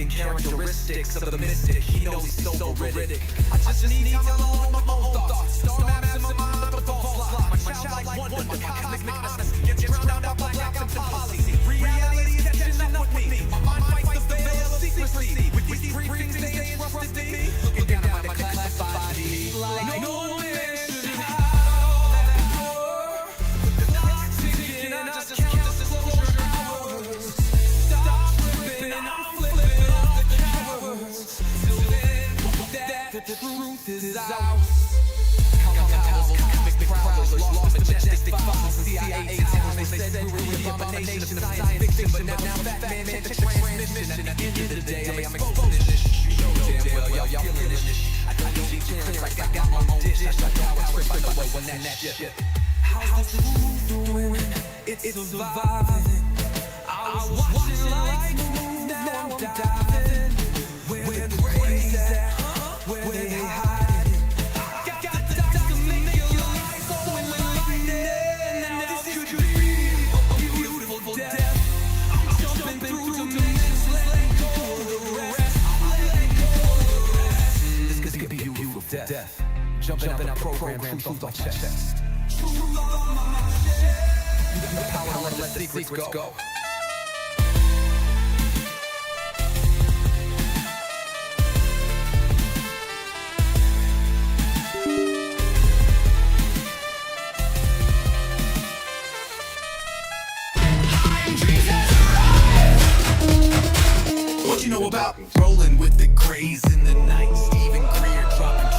intriguing characteristics of the mystic. He knows he's so veridic. I just need to know my own thoughts. Star maximum of the false lie. My childlike wonder, my cosmic honesty gets drowned out by blackouts and policy. Reality is catching up with me. My mind fights the veil of secrecy. With these briefings they entrusted me. Looking down at my declassified deeds. Like no man should have that power. The clock's ticking, I just count disclosure hours. Stop tripping, I'm flipping off the cowards. Till then, that the truth is ours. Cosmic prowlers, lost in majestic files and CIA towers. They said we were the abomination of science fiction, but now that man take the transmission. At the end of the day, I'm exposing this. You know damn well y'all feeling this. I don't need clearance like I got my own dish. I shut down a trip, I know what when that shit. How's the truth doing? It's surviving. I was watching lights move, now I'm diving. Where the crazy at? Where they hide? Death. Jumping out program, truth on my chest. The power to let the secrets go. What you know about rolling with the grays in the night? Stephen Greer dropping.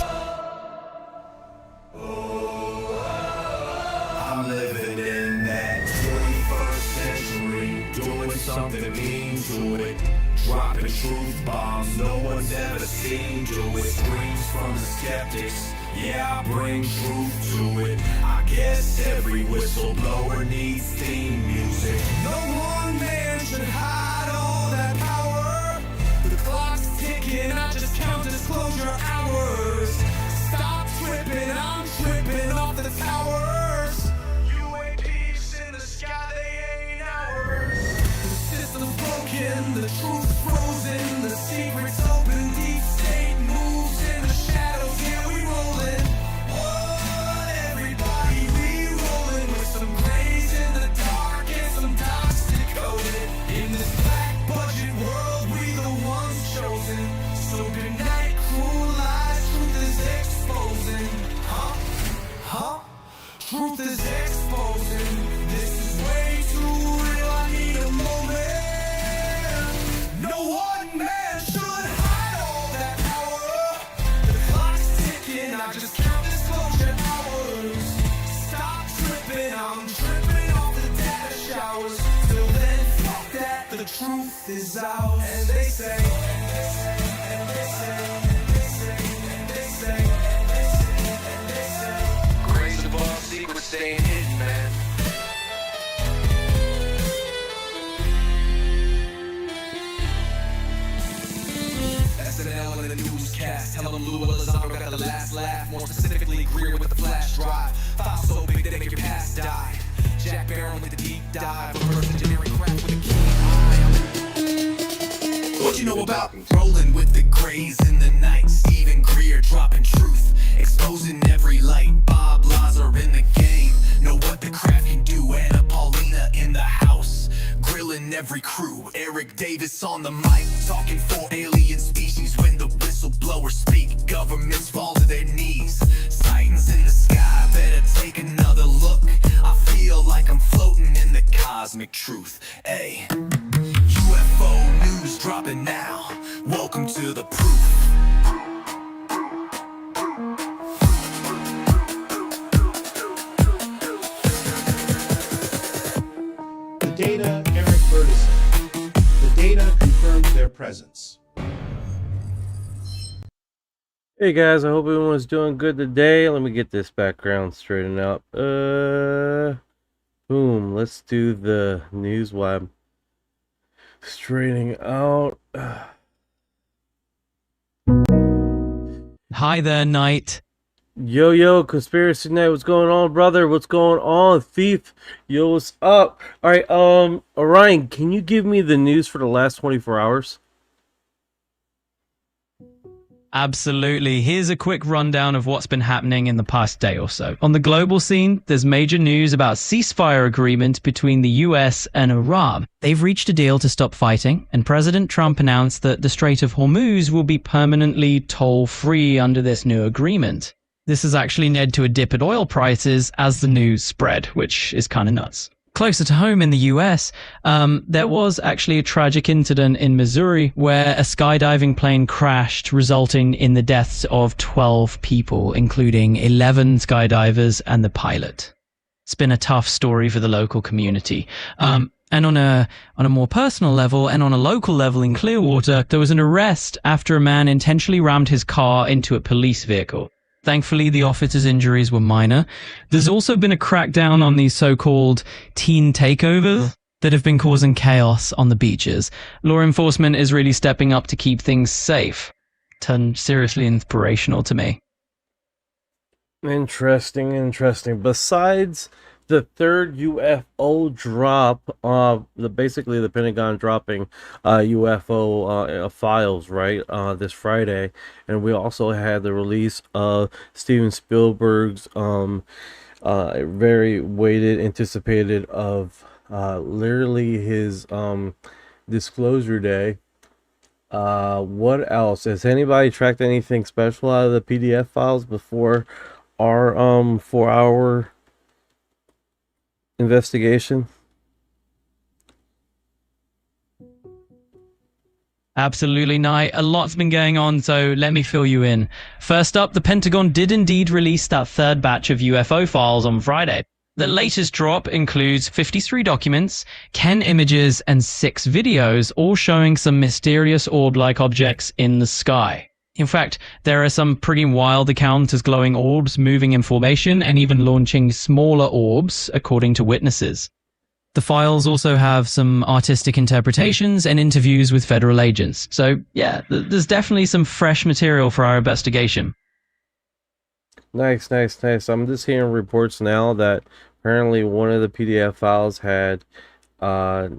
I'm living in that 21st century, doing something mean to it. Dropping truth bombs no one's ever seen do it. Screams from the skeptics, yeah, I bring truth to it. I guess every whistleblower needs theme music. No one man should hide all that power. The clock's ticking, I just count disclosure hours. Stop tripping, I'm tripping off the towers. UAPs in the sky, they ain't ours. The system's broken, the truth frozen, the secret's open, deep state moves in the shadows, yeah, we rollin'. What, everybody, we rollin' with some grays in the dark and some dots decoded. In this black budget world, we the ones chosen. So good night, cruel lies, truth is exposing. Huh? Truth is exposing. This is way too real, I need a moment. No one man should hide all that power. The clock's ticking, I just count disclosure hours. Stop tripping, I'm tripping off the data showers. Till then, fuck that, the truth is out. And they say, and they say, and they say, and they say, and they say, and they say, and they say. Grace above, secrets staying hidden, man. SNL and the newscast, tell them Lou Elizondo got the last laugh. More specifically, Greer with the flash drive. File so big they make your past die. Jack Barron with the deep dive. Reverse engineering craft with a keen eye. What you know about rolling with the grays in the night? Stephen Greer dropping truth, exposing every light. Bob Lazar in the game, know what the craft can do. Anna Paulina in the house, grilling every crew. Eric Davis on the mic, talking for alien species. When the whistleblowers speak, governments fall to their knees. Sightings in the sky, better take another look. I feel like I'm floating in the cosmic truth. Ay, UFO news dropping now. Welcome to the proof. The data, Eric Burtison. The data confirmed their presence. Hey guys, I hope everyone's doing good today. Let me get this background straightened out. Boom. Let's do the news while I'm straightening out. Hi there, Knight. Yo, Conspiracy Night, what's going on, brother? What's going on, Thief? Yo, what's up? Alright, Orion, can you give me the news for the last 24 hours? Absolutely. Here's a quick rundown of what's been happening in the past day or so. On the global scene, there's major news about ceasefire agreement between the US and Iran. They've reached a deal to stop fighting, and President Trump announced that the Strait of Hormuz will be permanently toll-free under this new agreement. This has actually led to a dip at oil prices as the news spread, which is kind of nuts. Closer to home in the US, there was actually a tragic incident in Missouri where a skydiving plane crashed, resulting in the deaths of 12 people, including 11 skydivers and the pilot. It's been a tough story for the local community. And on a more personal level and on a local level in Clearwater, there was an arrest after a man intentionally rammed his car into a police vehicle. Thankfully, the officer's injuries were minor. There's also been a crackdown on these so-called teen takeovers that have been causing chaos on the beaches. Law enforcement is really stepping up to keep things safe. Turned seriously inspirational to me. Interesting. Besides the third UFO drop, basically the Pentagon dropping UFO files, right, this Friday, and we also had the release of Steven Spielberg's very waited, anticipated of literally his disclosure day. What else? Has anybody tracked anything special out of the PDF files before our 4-hour investigation? Absolutely not. A lot's been going on, so let me fill you in. First up, the Pentagon did indeed release that third batch of UFO files on Friday. The latest drop includes 53 documents, 10 images, and 6 videos, all showing some mysterious orb-like objects in the sky. In fact, there are some pretty wild accounts as glowing orbs moving in formation and even launching smaller orbs, according to witnesses. The files also have some artistic interpretations and interviews with federal agents. So yeah, there's definitely some fresh material for our investigation. Nice. I'm just hearing reports now that apparently one of the PDF files had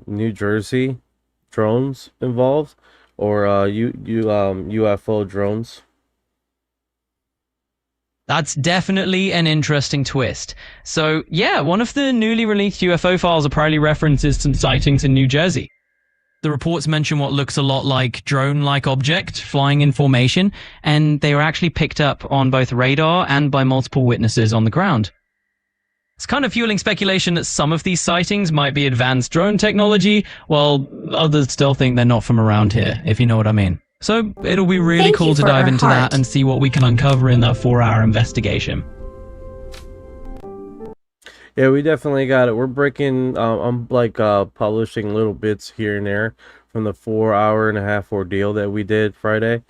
New Jersey drones involved, or UFO drones. That's definitely an interesting twist. So yeah, one of the newly released UFO files apparently references some sightings in New Jersey. The reports mention what looks a lot like drone-like object flying in formation, and they were actually picked up on both radar and by multiple witnesses on the ground. It's kind of fueling speculation that some of these sightings might be advanced drone technology, while others still think they're not from around here, if you know what I mean. So it'll be really cool to dive into that and see what we can uncover in that 4-hour investigation. Yeah, we definitely got it. We're breaking, I'm like publishing little bits here and there from the 4.5-hour ordeal that we did Friday.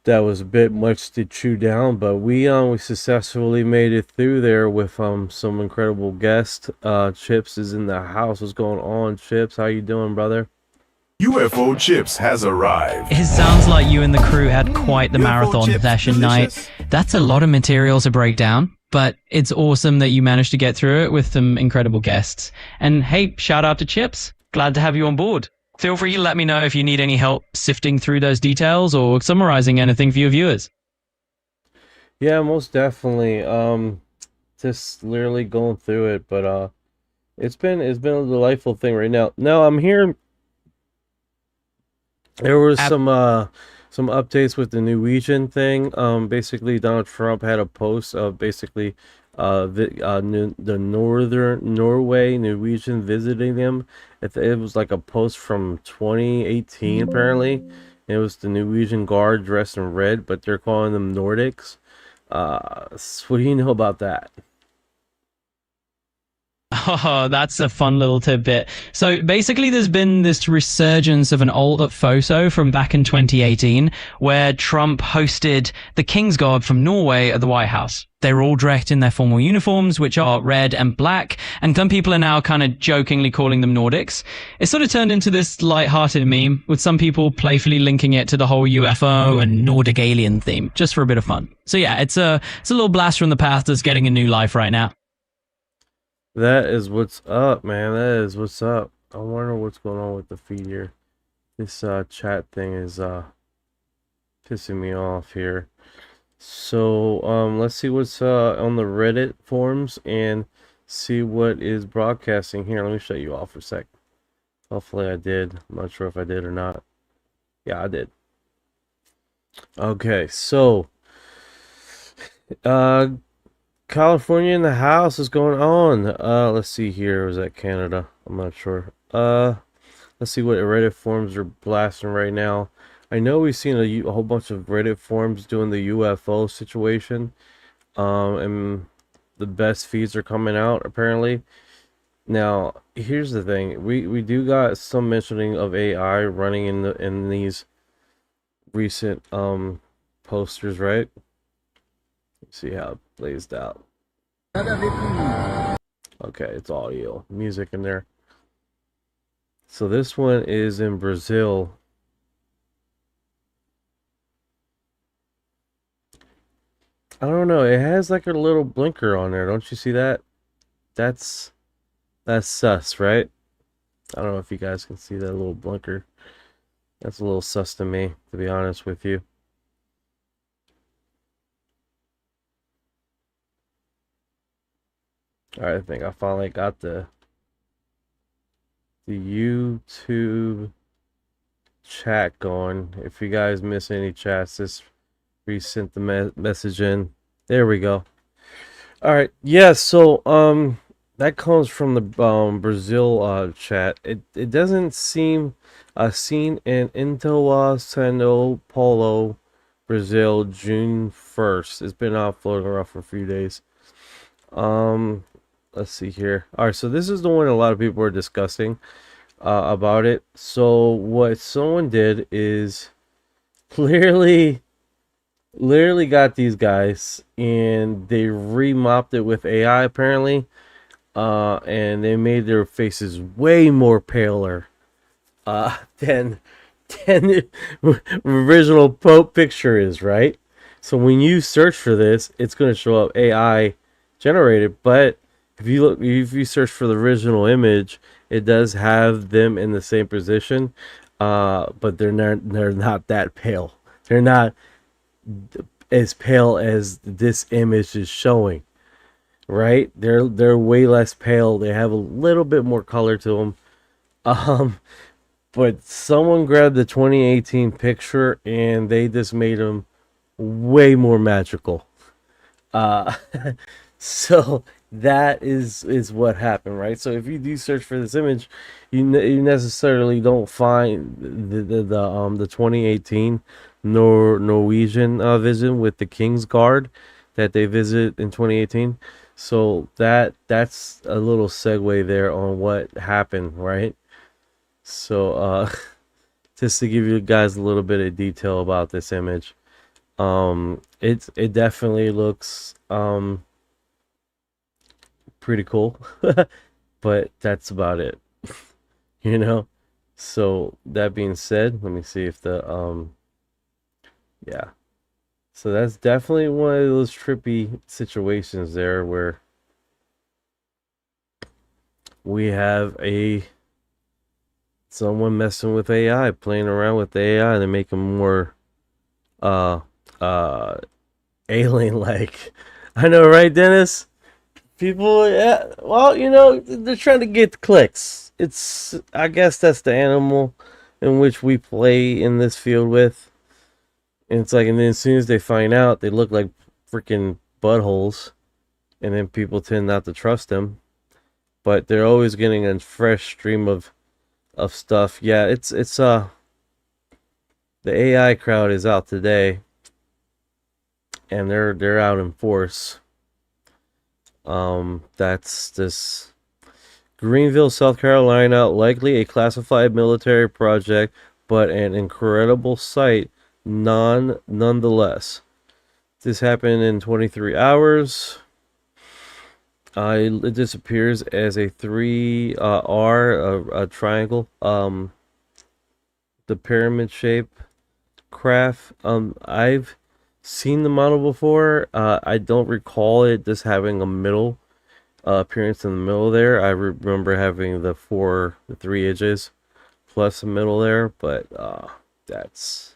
That was a bit much to chew down, but we successfully made it through there with some incredible guests. Chips is in the house. What's going on, Chips? How you doing, brother? UFO Chips has arrived. It sounds like you and the crew had quite the marathon session night. That's a lot of material to break down, but it's awesome that you managed to get through it with some incredible guests. And hey, shout out to Chips. Glad to have you on board. Feel free to let me know if you need any help sifting through those details or summarizing anything for your viewers. Yeah, most definitely. Just literally going through it, but it's been a delightful thing right now. Now I'm here. There was some updates with the Norwegian thing. Basically, Donald Trump had a post of basically the northern Norwegian visiting him. It was like a post from 2018 apparently. It was the Norwegian guard dressed in red, but they're calling them Nordics. What do you know about that? Oh, that's a fun little tidbit. So basically there's been this resurgence of an old photo from back in 2018 where Trump hosted the King's Guard from Norway at the White House. They were all dressed in their formal uniforms, which are red and black, and some people are now kind of jokingly calling them Nordics. It sort of turned into this light-hearted meme, with some people playfully linking it to the whole UFO and Nordic alien theme, just for a bit of fun. So yeah, it's a little blast from the past that's getting a new life right now. That is what's up, man. That is what's up. I wonder what's going on with the feed here. This chat thing is pissing me off here. So let's see what's on the Reddit forums and see what is broadcasting here. Let me shut you off for a sec. Hopefully I did. I'm not sure if I did or not. Yeah, I did. Okay, so California in the house is going on. Let's see here. Was that Canada? I'm not sure. Let's see what Reddit forums are blasting right now. I know we've seen a whole bunch of Reddit forums doing the UFO situation. And the best feeds are coming out apparently. Now, here's the thing. We do got some mentioning of AI running in these recent posters, right? Let's see how it plays out. Okay, it's audio, music in there. So this one is in Brazil. I don't know. It has like a little blinker on there. Don't you see that? That's sus, right? I don't know if you guys can see that little blinker. That's a little sus to me, to be honest with you. Alright, I think I finally got the YouTube chat going. If you guys miss any chats, just resent the message in. There we go. Alright, yeah, so that comes from the Brazil chat. It doesn't seem seen in Sao Paulo, Brazil, June 1st. It's been out floating around for a few days. Let's see here. All right, so this is the one a lot of people are discussing about it. So what someone did is literally got these guys and they remopped it with AI apparently, and they made their faces way more paler than the original Pope picture is, right? So when you search for this, it's going to show up AI generated, but if you search for the original image, it does have them in the same position, but they're not that pale. They're not as pale as this image is showing, right? They're way less pale. They have a little bit more color to them. But someone grabbed the 2018 picture and they just made them way more magical. So that is what happened, right? So if you do search for this image, you necessarily don't find the 2018 Norwegian visit with the King's Guard that they visit in 2018. So that's a little segue there on what happened, right? So just to give you guys a little bit of detail about this image, it definitely looks pretty cool, but that's about it. You know. So that being said, let me see if the yeah. So that's definitely one of those trippy situations there where we have someone messing with AI, playing around with the AI to make them more alien like. I know, right, Dennis? People, yeah, well, you know, they're trying to get clicks. I guess that's the animal in which we play in this field with. And it's like, and then as soon as they find out, they look like freaking buttholes, and then people tend not to trust them. But they're always getting a fresh stream of stuff. Yeah, it's the AI crowd is out today, and they're out in force. That's this Greenville, South Carolina, likely a classified military project, but an incredible sight nonetheless. This happened in 23 hours. It disappears as a 3R, a triangle. The pyramid shape craft. I've seen the model before. I don't recall it just having a middle appearance in the middle there. I remember having the 3 edges plus a middle there, but that's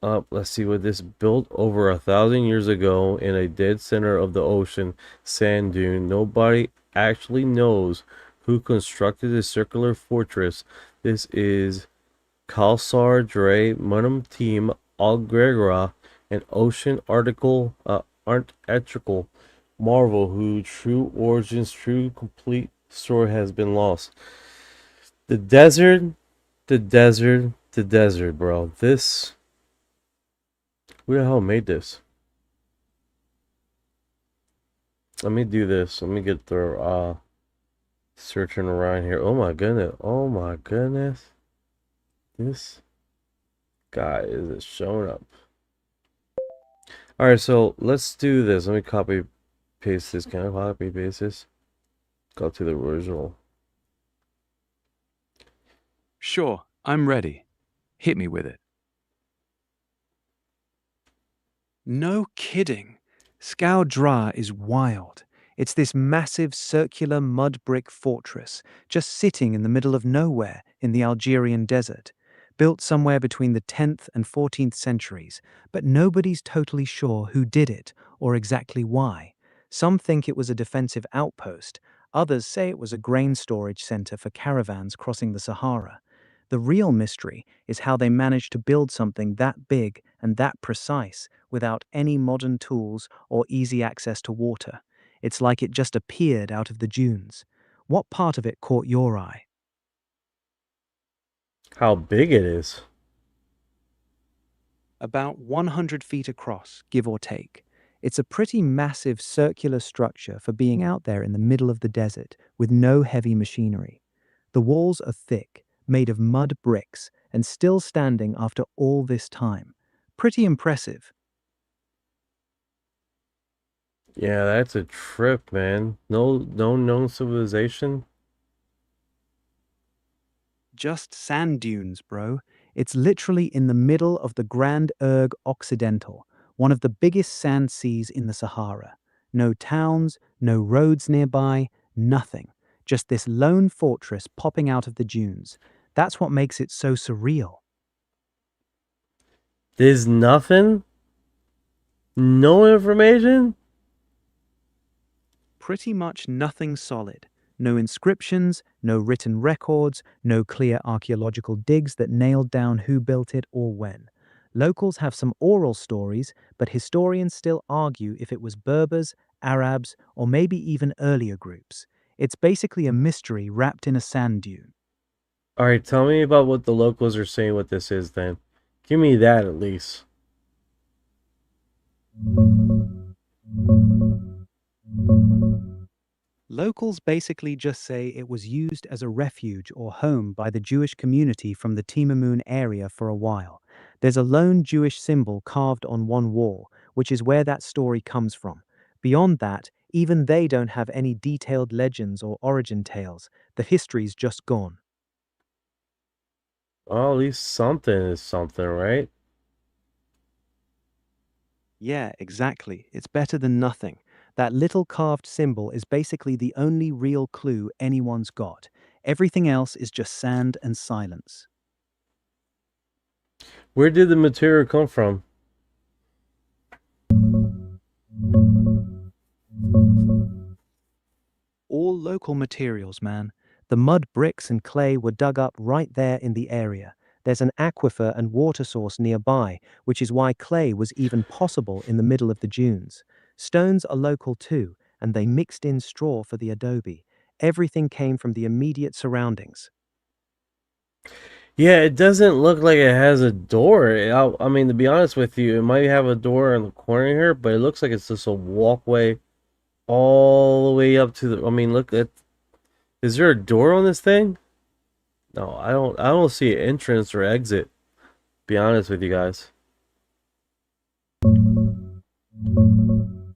Let's see what this built over 1,000 years ago in a dead center of the ocean sand dune. Nobody actually knows who constructed this circular fortress. This is Kalsar Dre Munum Team Algregora, an ocean article marvel whose true origins, true complete story has been lost. The desert, the desert, the desert, bro. This, who the hell made this? Let me do this. Let me get the searching around here. Oh my goodness. Oh my goodness. This guy is showing up. Alright, so let's do this. Let me copy paste this. Can I copy paste this? Go to the original. Sure, I'm ready. Hit me with it. No kidding. Skau Dra is wild. It's this massive circular mud brick fortress just sitting in the middle of nowhere in the Algerian desert, built somewhere between the 10th and 14th centuries, but nobody's totally sure who did it or exactly why. Some think it was a defensive outpost, others say it was a grain storage center for caravans crossing the Sahara. The real mystery is how they managed to build something that big and that precise without any modern tools or easy access to water. It's like it just appeared out of the dunes. What part of it caught your eye? How big it is. About 100 feet across, give or take. It's a pretty massive circular structure for being out there in the middle of the desert with no heavy machinery. The walls are thick, made of mud bricks, and still standing after all this time. Pretty impressive. Yeah, that's a trip, man. No known civilization. Just sand dunes, bro. It's literally in the middle of the Grand Erg Occidental, one of the biggest sand seas in the Sahara. No towns, no roads nearby, nothing. Just this lone fortress popping out of the dunes. That's what makes it so surreal. There's nothing? No information? Pretty much nothing solid. No inscriptions, no written records, no clear archaeological digs that nailed down who built it or when. Locals have some oral stories, but historians still argue if it was Berbers, Arabs, or maybe even earlier groups. It's basically a mystery wrapped in a sand dune. Alright, tell me about what the locals are saying what this is then. Give me that at least. Locals basically just say it was used as a refuge or home by the Jewish community from the Timamun area for a while. There's a lone Jewish symbol carved on one wall, which is where that story comes from. Beyond that, even they don't have any detailed legends or origin tales. The history's just gone. Well, at least something is something, right? Yeah, exactly. It's better than nothing. That little carved symbol is basically the only real clue anyone's got. Everything else is just sand and silence. Where did the material come from? All local materials, man. The mud bricks and clay were dug up right there in the area. There's an aquifer and water source nearby, which is why clay was even possible in the middle of the dunes. Stones are local too, and they mixed in straw for the adobe. Everything came from the immediate surroundings. Yeah, it doesn't look like it has a door. I mean, to be honest with you, it might have a door in the corner here, but it looks like it's just a walkway all the way up to the. I mean, look at. Is there a door on this thing? No, I don't. I don't see an entrance or exit. Be honest with you guys.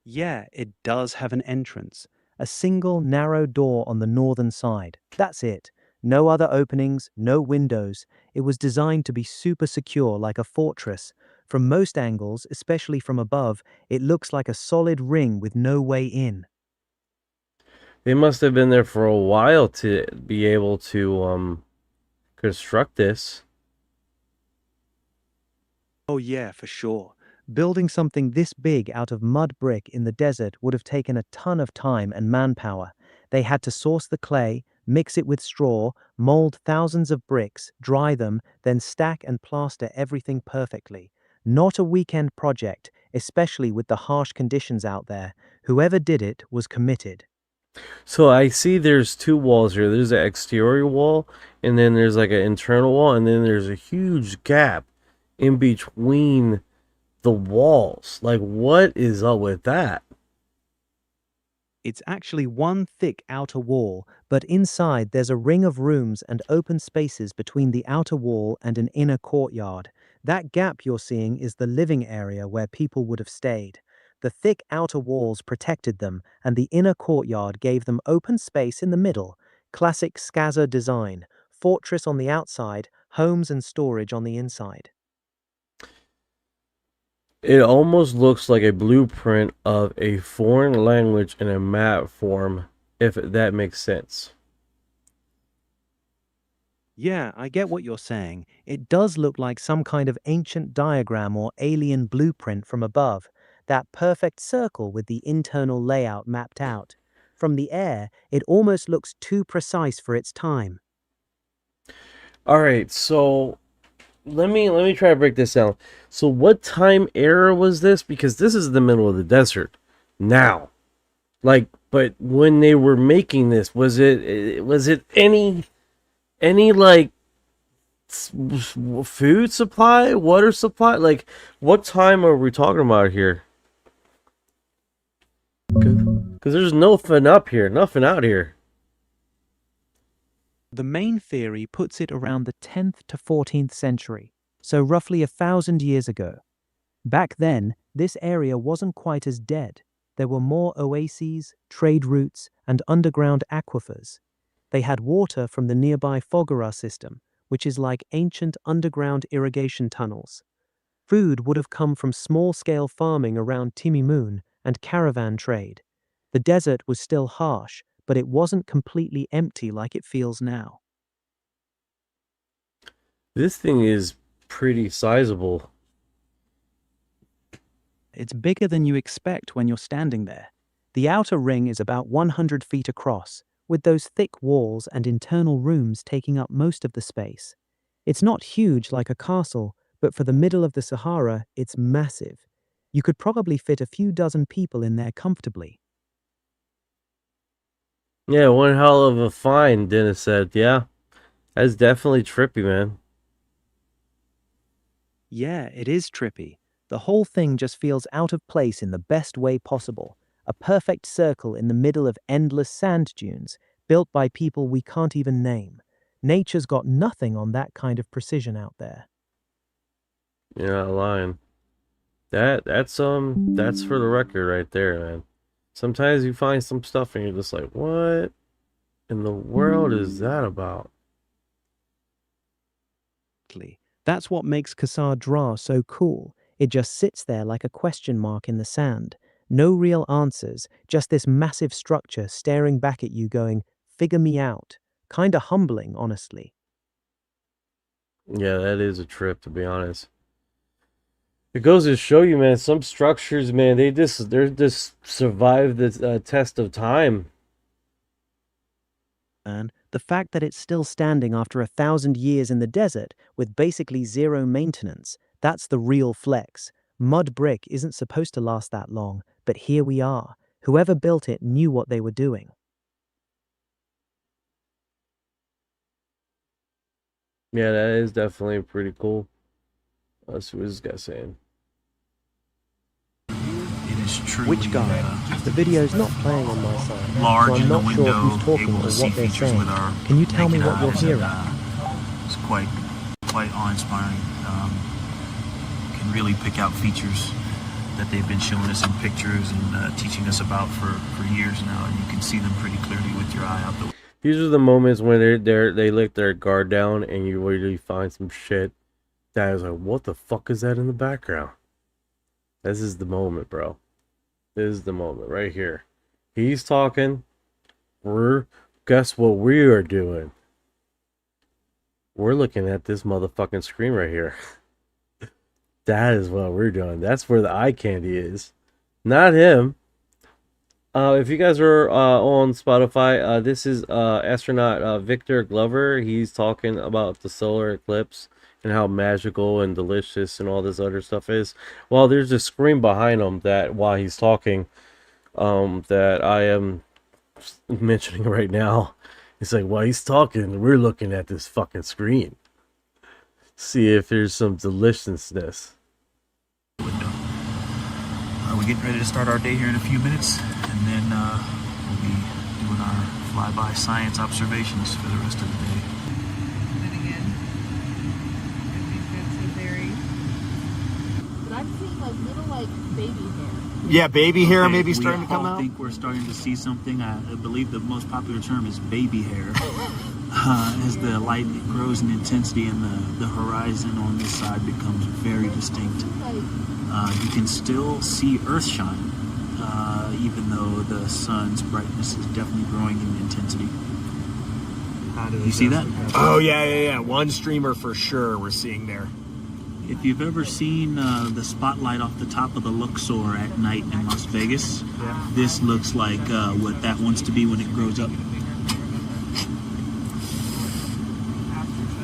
Yeah, it does have an entrance. A single narrow door on the northern side. That's it. No other openings, no windows. It was designed to be super secure like a fortress. From most angles, especially from above, it looks like a solid ring with no way in. They must have been there for a while to be able to construct this. Oh, yeah, for sure. Building something this big out of mud brick in the desert would have taken a ton of time and manpower. They had to source the clay, mix it with straw, mold thousands of bricks, dry them, then stack and plaster everything perfectly. Not a weekend project, especially with the harsh conditions out there. Whoever did it was committed. So I see there's two walls here. There's an exterior wall, and then there's like an internal wall, and then there's a huge gap in between the walls. Like, what is up with that? It's actually one thick outer wall, but inside there's a ring of rooms and open spaces between the outer wall and an inner courtyard. That gap you're seeing is the living area where people would have stayed. The thick outer walls protected them, and the inner courtyard gave them open space in the middle. Classic Skaza design: fortress on the outside, homes and storage on the inside. It almost looks like a blueprint of a foreign language in a map form, if that makes sense. Yeah, I get what you're saying. It does look like some kind of ancient diagram or alien blueprint from above. That perfect circle with the internal layout mapped out. From the air, it almost looks too precise for its time. All right, so let me try to break this down. So what time era was this? Because this is the middle of the desert now. Like, but when they were making this, was it any like food supply, water supply? Like, what time are we talking about here? Because there's nothing up here, nothing out here. The main theory puts it around the 10th to 14th century, so roughly 1,000 years ago. Back then, this area wasn't quite as dead. There were more oases, trade routes, and underground aquifers. They had water from the nearby Foggara system, which is like ancient underground irrigation tunnels. Food would have come from small-scale farming around Timimoon and caravan trade. The desert was still harsh, but it wasn't completely empty like it feels now. This thing is pretty sizable. It's bigger than you expect when you're standing there. The outer ring is about 100 feet across, with those thick walls and internal rooms taking up most of the space. It's not huge like a castle, but for the middle of the Sahara, it's massive. You could probably fit a few dozen people in there comfortably. Yeah, one hell of a find, Dennis said. Yeah, that's definitely trippy, man. Yeah, it is trippy. The whole thing just feels out of place in the best way possible. A perfect circle in the middle of endless sand dunes, built by people we can't even name. Nature's got nothing on that kind of precision out there. You're not lying. That's for the record right there, man. Sometimes you find some stuff and you're just like, what in the world is that about? That's what makes Qasar Dra so cool. It just sits there like a question mark in the sand. No real answers, just this massive structure staring back at you going, figure me out. Kinda humbling, honestly. Yeah, that is a trip, to be honest. It goes to show you, man, some structures, man, they're just survive the test of time. And the fact that it's still standing after 1,000 years in the desert with basically zero maintenance, that's the real flex. Mud brick isn't supposed to last that long, but here we are. Whoever built it knew what they were doing. Yeah, that is definitely pretty cool. Let's see what this guy's saying. It is true. Which guy? The video's not playing on my side, so Large I'm in the not sure window, who's talking able or to see what they're features saying. with our Can you tell me naked what you're eyes, hearing? and, it's quite awe-inspiring. Can really pick out features that they've been showing us in pictures and teaching us about for years now, and you can see them pretty clearly with your eye out the. These are the moments when they let their guard down and you really find some shit that is like, what the fuck is that in the background? This is the moment, bro. This is the moment right here. He's talking. Guess what we are doing? We're looking at this motherfucking screen right here. That is what we're doing. That's where the eye candy is. Not him. If you guys are on Spotify, this is astronaut Victor Glover. He's talking about the solar eclipse and how magical and delicious and all this other stuff is. Well, there's a screen behind him that while he's talking, that I am mentioning right now. It's like while he's talking, we're looking at this fucking screen. See if there's some deliciousness. We're getting ready to start our day here in a few minutes, and then we'll be doing our flyby science observations for the rest of the day. And again, but I'm seeing like little like baby hair. Yeah, baby hair Okay, maybe starting to come We all out. think we're starting to see something. I believe the most popular term is baby hair. As the light grows in intensity and the horizon on this side becomes very distinct. You can still see Earthshine, even though the sun's brightness is definitely growing in intensity. You see that? Oh yeah. One streamer for sure we're seeing there. If you've ever seen the spotlight off the top of the Luxor at night in Las Vegas, this looks like what that wants to be when it grows up.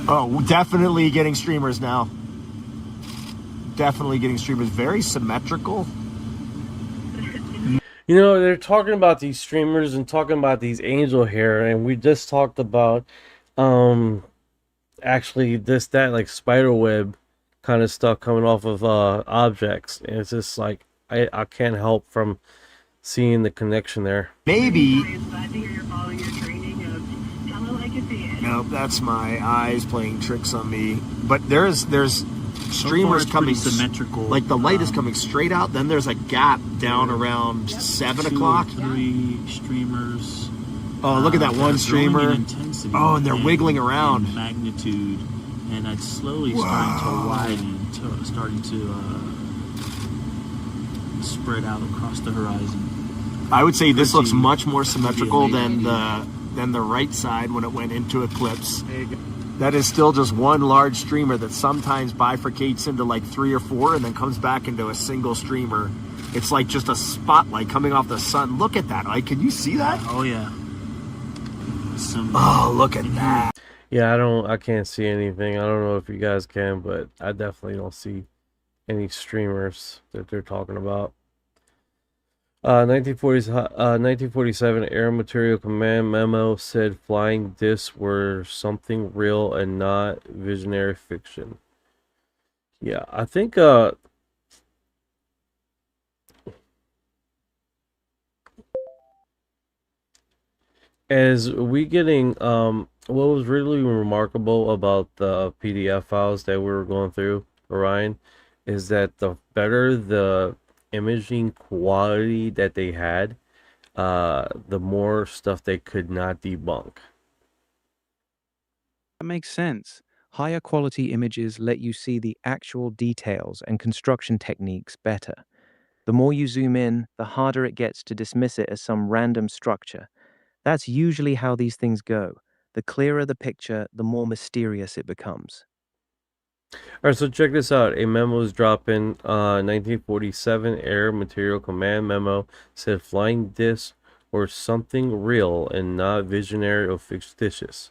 Oh, definitely getting streamers now. Definitely getting streamers. Very symmetrical. You know, they're talking about these streamers and talking about these angel hair, and we just talked about actually that like spider web kind of stuff coming off of objects. And it's just like I can't help from seeing the connection there. Maybe. Nope, that's my eyes playing tricks on me. But there's streamers coming symmetrical. Like the light is coming straight out. Then there's a gap down around 7 o'clock. 2 or 3 streamers. Oh, look at that one streamer. Oh, and they're wiggling around. In magnitude, and it's slowly starting to widen, starting to spread out across the horizon. I would say this looks much more symmetrical than the right side when it went into eclipse. That is still just one large streamer that sometimes bifurcates into like 3 or 4 and then comes back into a single streamer. It's like just a spotlight coming off the sun. Look at that. Like, can you see that? Oh yeah. Oh, look at that. Yeah, I can't see anything. I don't know if you guys can, but I definitely don't see any streamers that they're talking about. 1947 Air Material Command memo said flying discs were something real and not visionary fiction. Yeah, I think as we getting what was really remarkable about the PDF files that we were going through, Orion, is that the better the imaging quality that they had, the more stuff they could not debunk. That makes sense. Higher quality images let you see the actual details and construction techniques better. The more you zoom in, the harder it gets to dismiss it as some random structure. That's usually how these things go. The clearer the picture, the more mysterious it becomes. Alright, so check this out. A memo was dropped in 1947 Air Material Command memo said flying discs were something real and not visionary or fictitious.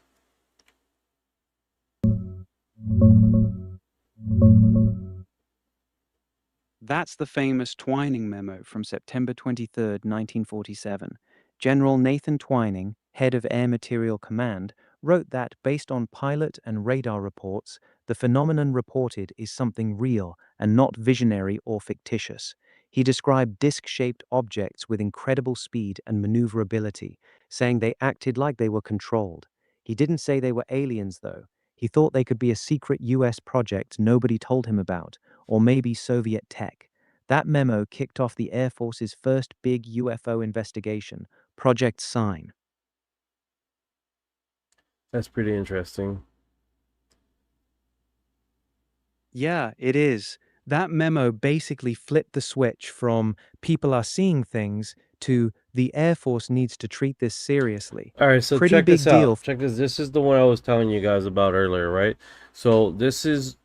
That's the famous Twining memo from September 23, 1947. General Nathan Twining, head of Air Material Command, wrote that, based on pilot and radar reports, the phenomenon reported is something real and not visionary or fictitious. He described disc-shaped objects with incredible speed and maneuverability, saying they acted like they were controlled. He didn't say they were aliens, though. He thought they could be a secret US project nobody told him about, or maybe Soviet tech. That memo kicked off the Air Force's first big UFO investigation, Project Sign. That's pretty interesting. Yeah, it is. That memo basically flipped the switch from people are seeing things to the Air Force needs to treat this seriously. Alright, so Pretty check big this deal. out. Check this. This is the one I was telling you guys about earlier, right? So this is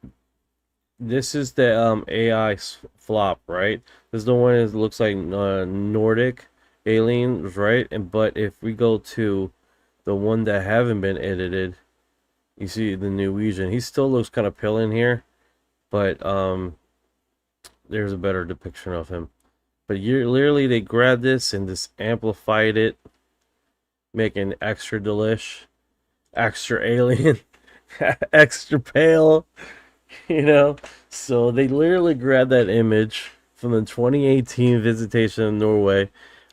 this is the AI flop, right? This is the one that looks like Nordic aliens, right? And but if we go to the one that haven't been edited, you see the Norwegian. He still looks kind of pale in here, but there's a better depiction of him. But you literally they grabbed this and just amplified it, making extra delish, extra alien, extra pale, you know. So they literally grabbed that image from the 2018 visitation of Norway,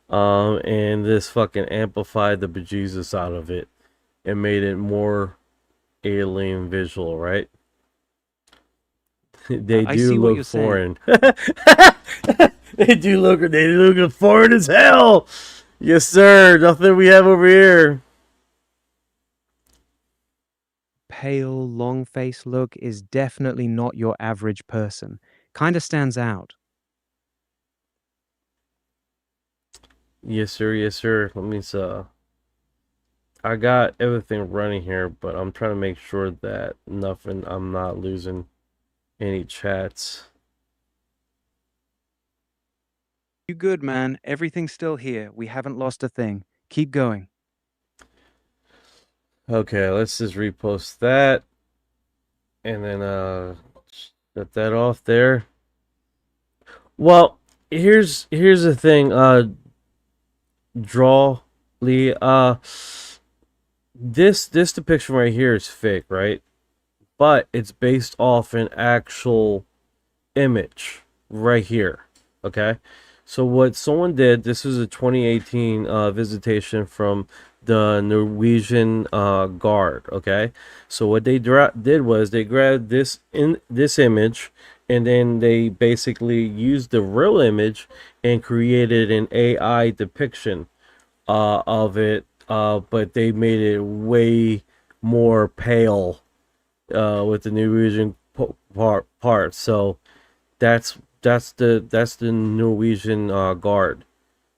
and this fucking amplified the bejesus out of it and made it more alien visual, right? They I do see what look you're saying. foreign. They do look foreign as hell. Yes, sir. Nothing we have over here. Pale, long face look is definitely not your average person. Kinda stands out. Yes, sir. Yes, sir. Let me I got everything running here, but I'm trying to make sure that I'm not losing any chats. You good, man. Everything's still here. We haven't lost a thing. Keep going. Okay, let's just repost that. And then shut that off there. Well, here's the thing, Draw Lee, this depiction right here is fake, right? But it's based off an actual image right here. Okay, so what someone did, this was a 2018 visitation from the Norwegian guard. Okay, so what they did was they grabbed this image, and then they basically used the real image and created an AI depiction of it, but they made it way more pale with the Norwegian part. So that's the Norwegian guard.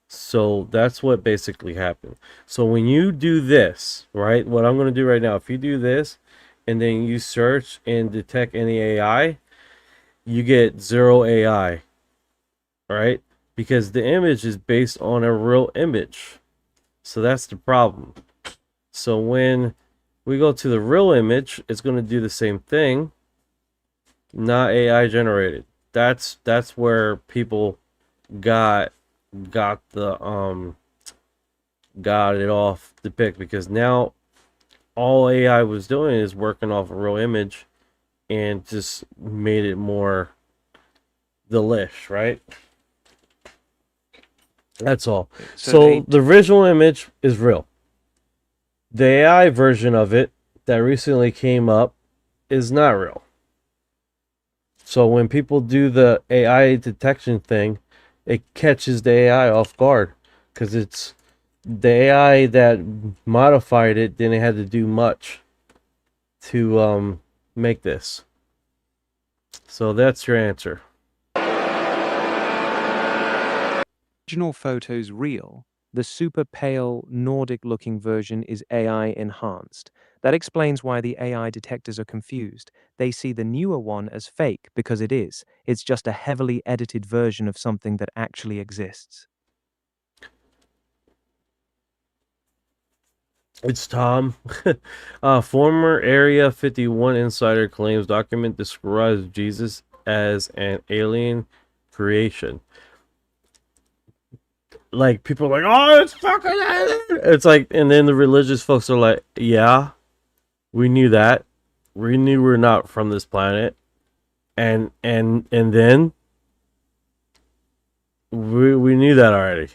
So that's what basically happened. So when you do this, right, what I'm going to do right now, if you do this and then you search and detect any AI, you get 0 AI, right? Because the image is based on a real image. So that's the problem. So when we go to the real image, it's going to do the same thing. Not AI generated. That's where people got the got it off the pick, because now all AI was doing is working off a real image and just made it more delish, right? That's all. So the original image is real. The AI version of it that recently came up is not real. So when people do the AI detection thing, it catches the AI off guard, because it's the AI that modified it didn't have to do much to make this. So that's your answer. Original photo's real. The super pale Nordic looking version is AI enhanced. That explains why the AI detectors are confused. They see the newer one as fake because it is. It's just a heavily edited version of something that actually exists. It's Tom. Former Area 51 insider claims document describes Jesus as an alien creation. Like, people are like, oh, it's fucking alien. It's like, and then the religious folks are like, yeah, we knew that. We knew we're not from this planet. And then we knew that already.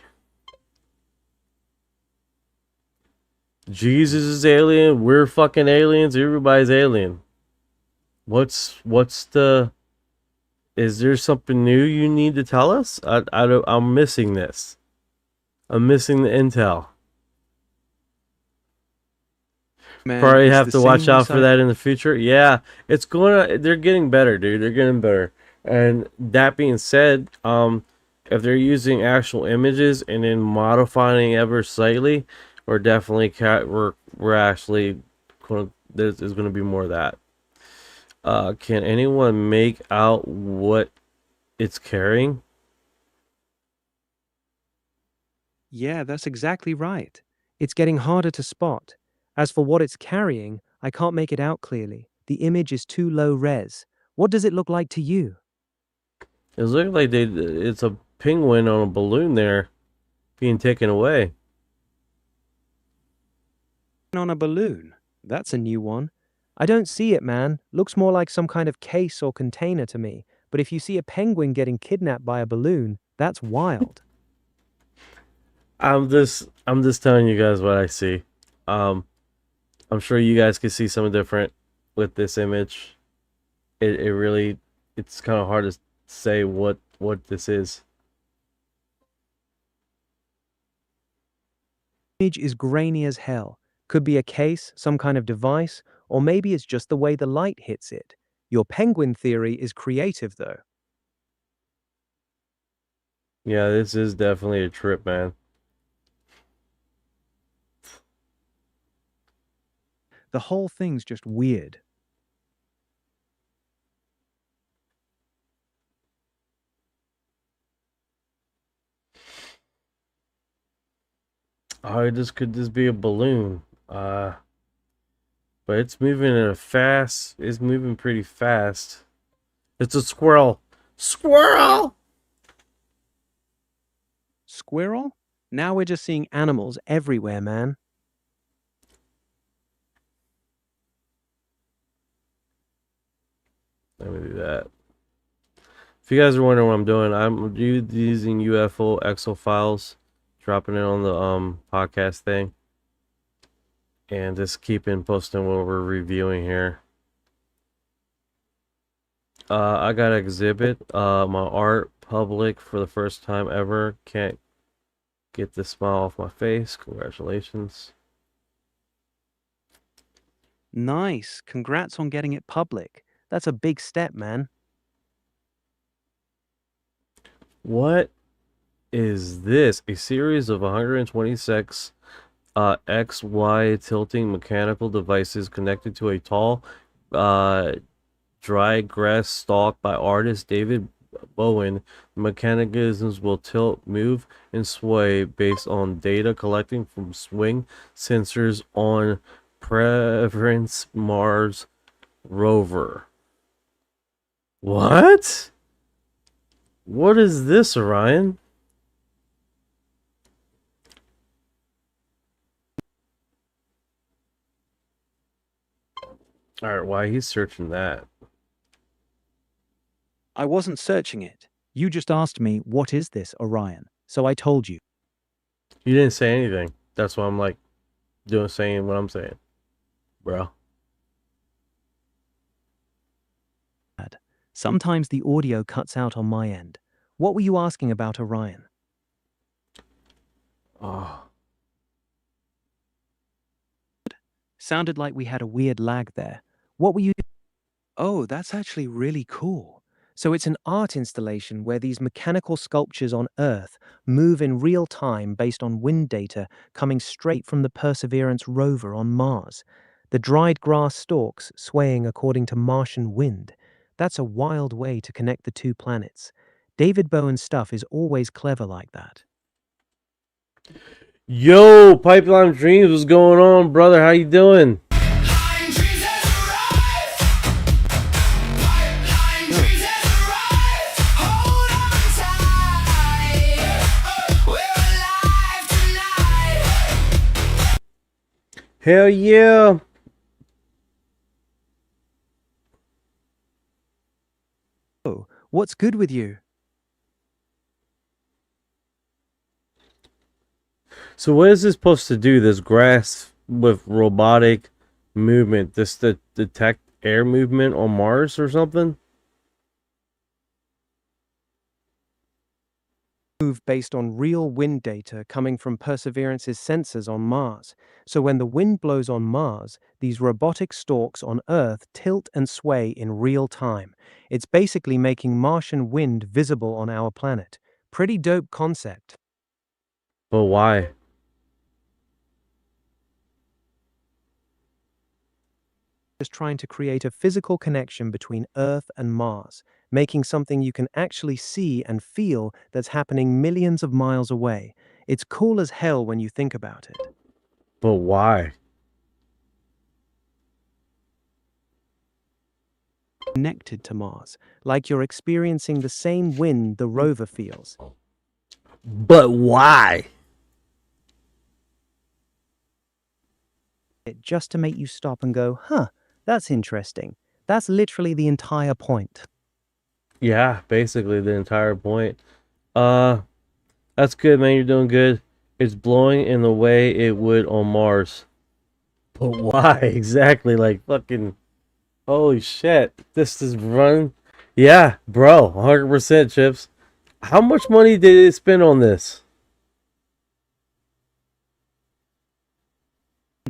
Jesus is alien. We're fucking aliens. Everybody's alien. What's the? Is there something new you need to tell us? I'm missing this. I'm missing the intel. Man, Probably it's have the to watch same out for that in the future. Yeah, it's they're getting better, dude. They're getting better. And that being said, if they're using actual images and then modifying ever slightly, we're definitely we're actually there's going to be more of that. Can anyone make out what it's carrying? Yeah, that's exactly right. It's getting harder to spot. As for what it's carrying, I can't make it out clearly. The image is too low res. What does it look like to you? It looks like it's a penguin on a balloon there being taken away. On a balloon. That's a new one. I don't see it, man. Looks more like some kind of case or container to me. But if you see a penguin getting kidnapped by a balloon, that's wild. I'm just telling you guys what I see. I'm sure you guys can see something different with this image. It really, it's kind of hard to say what this is. Image is grainy as hell. Could be a case, some kind of device, or maybe it's just the way the light hits it. Your penguin theory is creative, though. Yeah, this is definitely a trip, man. The whole thing's just weird. Oh, this could just be a balloon. But it's moving at a fast. It's moving pretty fast. It's a squirrel. Squirrel! Squirrel? Now we're just seeing animals everywhere, man. Let me do that. If you guys are wondering what I'm doing, I'm using UFO Excel files, dropping it on the podcast thing, and just keeping posting what we're reviewing here. I got to exhibit my art public for the first time ever. Can't get the smile off my face. Congratulations. Nice. Congrats on getting it public. That's a big step, man. What is this? A series of 126 XY tilting mechanical devices connected to a tall dry grass stalk by artist David Bowen. The mechanisms will tilt, move, and sway based on data collecting from swing sensors on Preference Mars rover. What? What is this, Orion? Alright, why he's searching that? I wasn't searching it. You just asked me, what is this, Orion? So I told you. You didn't say anything. That's why I'm like saying what I'm saying. Bro. Sometimes the audio cuts out on my end. What were you asking about Orion? Oh. Sounded like we had a weird lag there. What were you... Oh, that's actually really cool. So it's an art installation where these mechanical sculptures on Earth move in real time based on wind data coming straight from the Perseverance rover on Mars. The dried grass stalks swaying according to Martian wind. That's a wild way to connect the two planets. David Bowen's stuff is always clever like that. Yo, Pipeline Dreams, what's going on, brother? How you doing? Hell yeah. Oh, what's good with you? So what is this supposed to do? This grass with robotic movement, this to detect air movement on Mars or something? Move based on real wind data coming from Perseverance's sensors on Mars. So when the wind blows on Mars, these robotic stalks on Earth tilt and sway in real time. It's basically making Martian wind visible on our planet. Pretty dope concept. But why? Just trying to create a physical connection between Earth and Mars, making something you can actually see and feel that's happening millions of miles away. It's cool as hell when you think about it. But why? Connected to Mars, like you're experiencing the same wind the rover feels. But why? Just to make you stop and go, huh, that's interesting. That's literally the entire point. Yeah, basically the entire point. That's good, man. You're doing good. It's blowing in the way it would on Mars. But why exactly? Like fucking holy shit. This is run. Yeah, bro, 100% chips. How much money did it spend on this?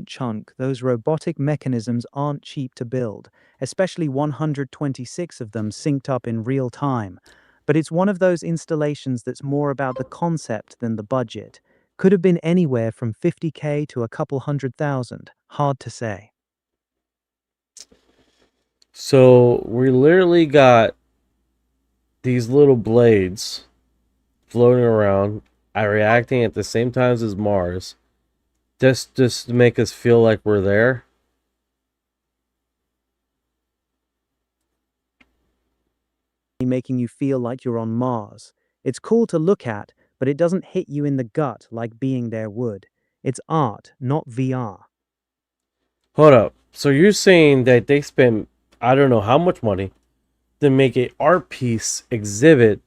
Chunk, those robotic mechanisms aren't cheap to build, especially 126 of them synced up in real time. But it's one of those installations that's more about the concept than the budget. Could have been anywhere from 50K to a couple 100,000. Hard to say. So we literally got these little blades floating around, reacting at the same times as Mars, just to make us feel like we're there. Making you feel like you're on Mars. It's cool to look at, but it doesn't hit you in the gut like being there would. It's art, not VR. Hold up. So you're saying that they spent I don't know how much money to make a art piece exhibit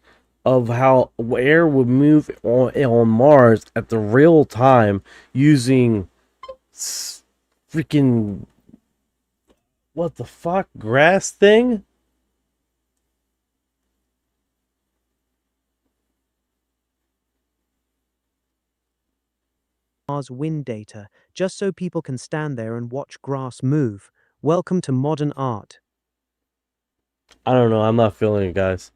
of how air would move on Mars at the real time using freaking what the fuck grass thing? Mars wind data, just so people can stand there and watch grass move. Welcome to modern art. I don't know. I'm not feeling it, guys.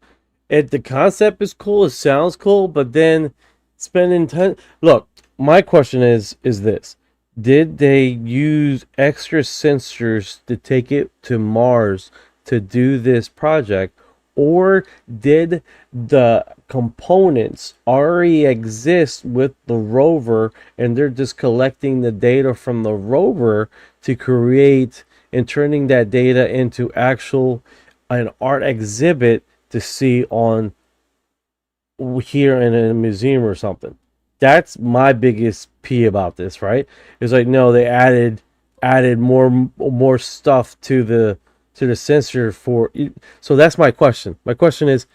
The concept is cool. It sounds cool, but then spending time. Look, my question is this: did they use extra sensors to take it to Mars to do this project, or did the components already exist with the rover, and they're just collecting the data from the rover to create and turning that data into actual an art exhibit to see on here in a museum or something? That's my biggest P about this, right? It's like, no, they added more stuff to the sensor for. So that's my question. My question is,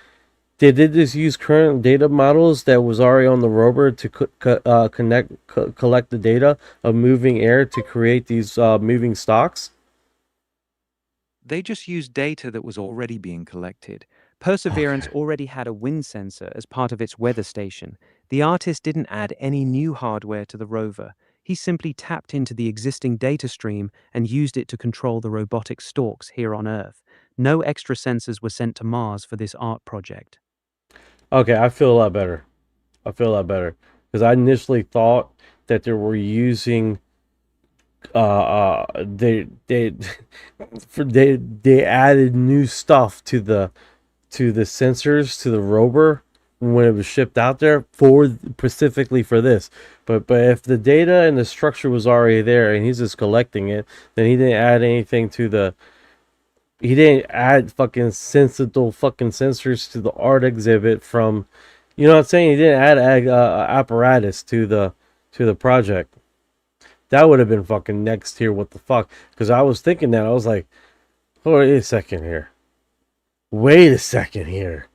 did they just use current data models that was already on the rover to collect the data of moving air to create these moving stocks? They just used data that was already being collected. Perseverance already had a wind sensor as part of its weather station. The artist didn't add any new hardware to the rover. He simply tapped into the existing data stream and used it to control the robotic stalks here on Earth. No extra sensors were sent to Mars for this art project. Okay, I feel a lot better. I feel a lot better because I initially thought that they were using they they added new stuff to the sensors to the rover when it was shipped out there for specifically for this. But if the data and the structure was already there and he's just collecting it, then he didn't add anything to the. He didn't add fucking sensible fucking sensors to the art exhibit from, you know what I'm saying? He didn't add apparatus to the project. That would have been fucking next tier. What the fuck? Because I was thinking that I was like, oh, wait a second here. Wait a second here.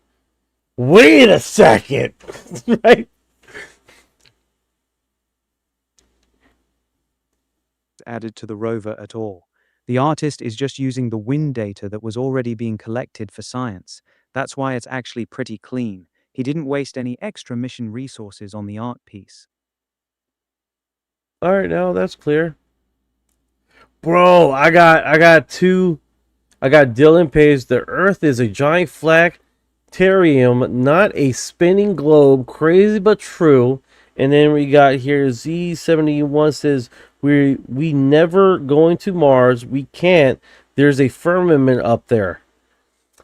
Wait a second, right? Added to the rover at all. The artist is just using the wind data that was already being collected for science. That's why it's actually pretty clean. He didn't waste any extra mission resources on the art piece. All right, now that's clear. Bro, I got Dylan Page. The Earth is a giant flat terrarium, not a spinning globe. Crazy but true. And then we got here Z71 says we never going to Mars. We can't. there's a firmament up there.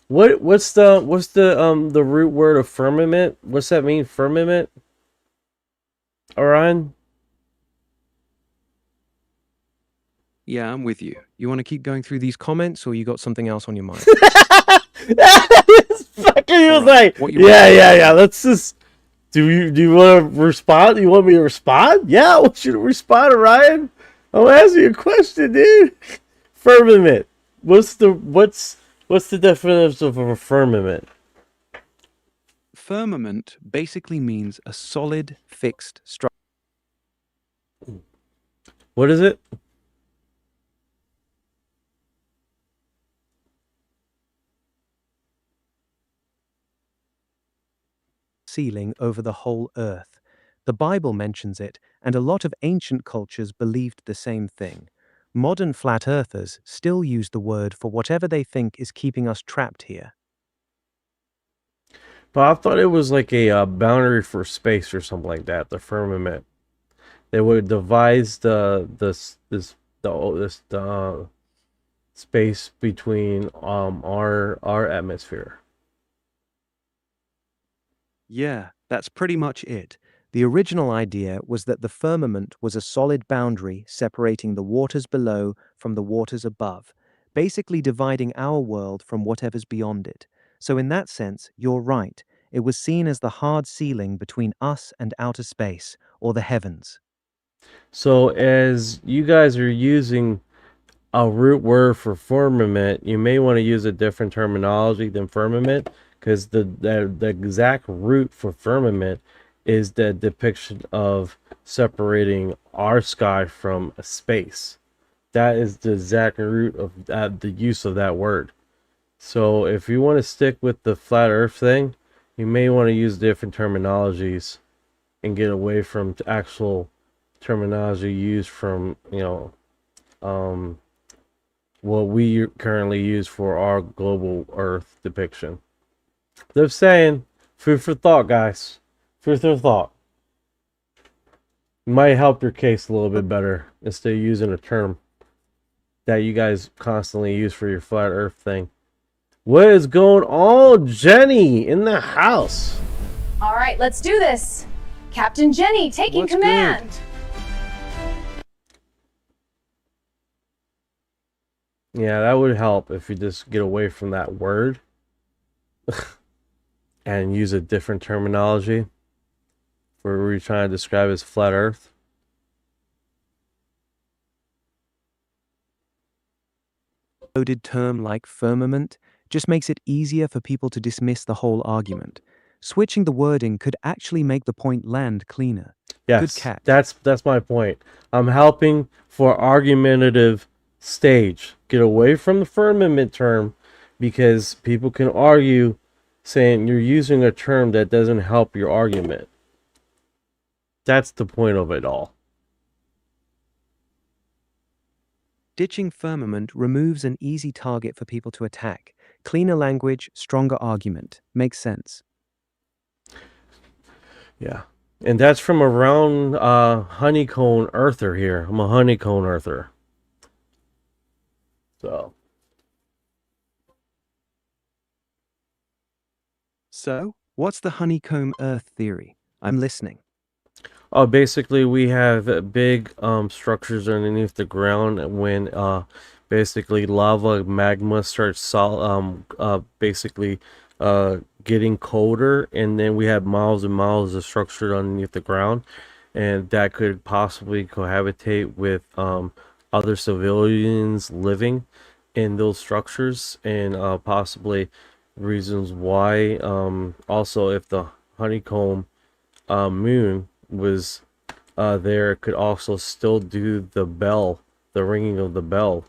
What's the root word of firmament? What's that mean, firmament? Orion? Yeah, I'm with you. You want to keep going through these comments, or you got something else on your mind? It's fucking, he was like, yeah. Let's just. Do you want to respond? You want me to respond? Yeah, I want you to respond, Orion. I'm asking you a question, dude. Firmament. What's the definition of a firmament? Firmament basically means a solid, fixed structure. What is it? Ceiling over the whole earth. The Bible mentions it, and a lot of ancient cultures believed the same thing. Modern flat earthers still use the word for whatever they think is keeping us trapped here. But I thought it was like a boundary for space or something like that. The firmament. They would devise the space between our atmosphere. Yeah, that's pretty much it. The original idea was that the firmament was a solid boundary separating the waters below from the waters above, basically dividing our world from whatever's beyond it. So in that sense, you're right. It was seen as the hard ceiling between us and outer space, or the heavens. So as you guys are using a root word for firmament, you may want to use a different terminology than firmament, because the exact root for firmament is the depiction of separating our sky from space. That is the exact root of the use of that word. So if you want to stick with the flat earth thing, you may want to use different terminologies and get away from the actual terminology used from, what we currently use for our global earth depiction. They're saying, food for thought, guys. Food for thought. Might help your case a little bit better instead of using a term that you guys constantly use for your flat earth thing. What is going on, Jenny, in the house? All right, let's do this. Captain Jenny, taking command. Yeah, that would help if you just get away from that word and use a different terminology for what you're trying to describe as flat earth. Loaded term like firmament just makes it easier for people to dismiss the whole argument. Switching the wording could actually make the point land cleaner. Yes, Good catch. that's my point. I'm helping for argumentative stage. Get away from the firmament term, because people can argue saying you're using a term that doesn't help your argument. That's the point of it all. Ditching firmament removes an easy target for people to attack. Cleaner language, stronger argument. Makes sense. Yeah. And that's from around honeycomb earther here. I'm a honeycomb earther. So, what's the honeycomb earth theory? I'm listening. Basically, we have big structures underneath the ground when basically lava magma starts getting colder, and then we have miles and miles of structure underneath the ground, and that could possibly cohabitate with other civilians living in those structures, and possibly reasons why. Also, if the honeycomb moon was there, it could also still do the bell, the ringing of the bell.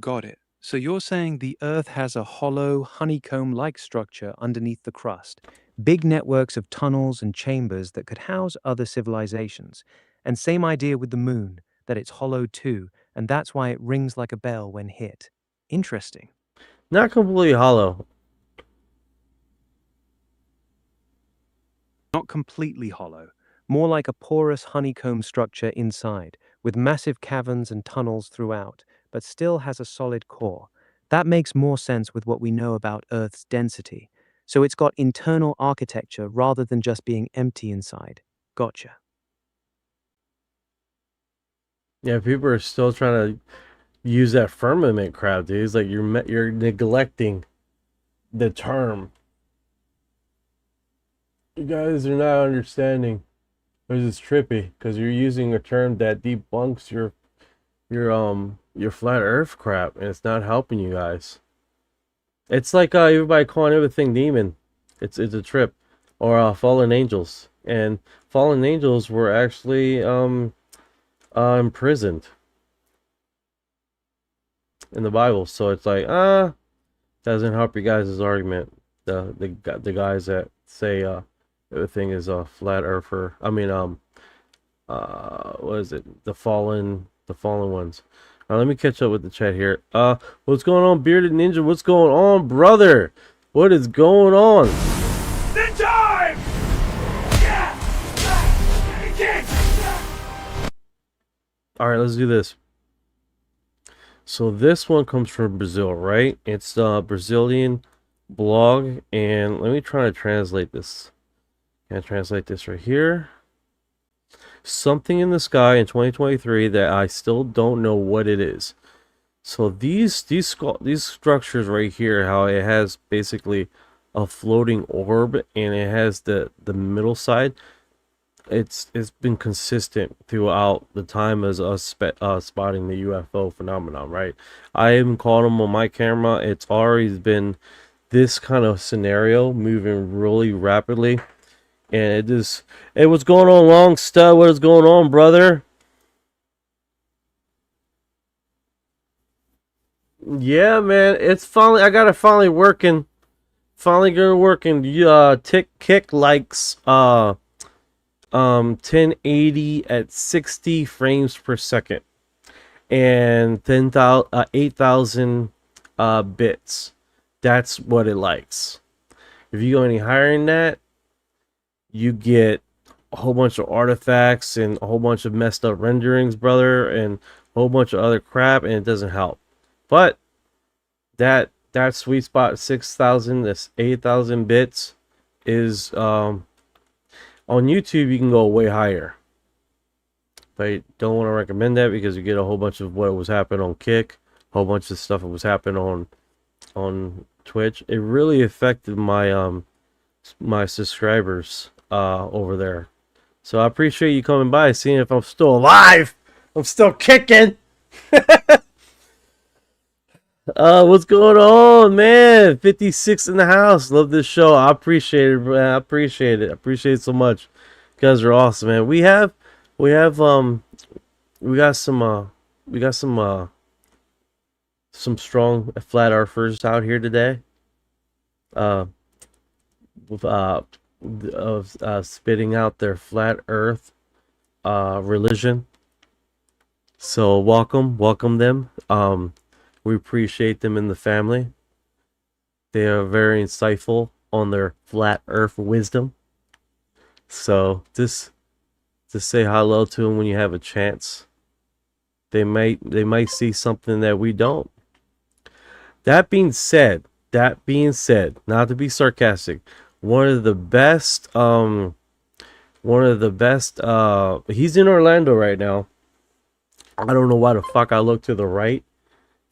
Got it. So you're saying the Earth has a hollow, honeycomb-like structure underneath the crust, big networks of tunnels and chambers that could house other civilizations. And same idea with the moon, that it's hollow too, and that's why it rings like a bell when hit. Interesting. Not completely hollow. Not completely hollow, more like a porous honeycomb structure inside, with massive caverns and tunnels throughout, but still has a solid core. That makes more sense with what we know about Earth's density. So it's got internal architecture rather than just being empty inside. Gotcha. Yeah, people are still trying to use that firmament crap, dude. It's like you're neglecting the term. You guys are not understanding. This is trippy because you're using a term that debunks your flat Earth crap, and it's not helping you guys. It's like everybody calling everything demon. It's a trip, or fallen angels, and fallen angels were actually imprisoned in the Bible. So it's like doesn't help you guys' argument. The guys that say everything is a flat earther. I mean what is it? The fallen ones. Let me catch up with the chat here. What's going on, Bearded Ninja? What's going on, brother? What is going on? The time! Yeah! All right, let's do this. So this one comes from Brazil, right? It's a Brazilian blog, and let me try to translate this. Can I translate this right here? Something in the sky in 2023 that I still don't know what it is. So these structures right here, how it has basically a floating orb, and it has the middle side. It's been consistent throughout the time as us spotting the UFO phenomenon, right? I even caught them on my camera. It's always been this kind of scenario moving really rapidly, and hey, what's going on, Long Stud? What is going on, brother? Yeah, man, it's finally, I got it finally working. Finally gonna working. Kick likes 1080 at 60 frames per second and 8,000 bits. That's what it likes. If you go any higher than that, you get a whole bunch of artifacts and a whole bunch of messed up renderings, brother, and a whole bunch of other crap, and it doesn't help. But that sweet spot, 6,000, this 8,000 bits, is on YouTube. You can go way higher, but I don't want to recommend that because you get a whole bunch of what was happening on Kick, a whole bunch of stuff that was happening on Twitch. It really affected my my subscribers over there. So I appreciate you coming by, seeing if I'm still alive. I'm still kicking. What's going on, man? 56 in the house. Love this show. I appreciate it, man. I appreciate it. I appreciate it so much. You guys are awesome, man. We got some strong flat earthers out here today. Spitting out their flat earth religion. So welcome them. We appreciate them in the family. They are very insightful on their flat earth wisdom. So just say hello to them when you have a chance. They might see something that we don't. That being said, not to be sarcastic, one of the best, he's in Orlando right now. I don't know why the fuck I look to the right,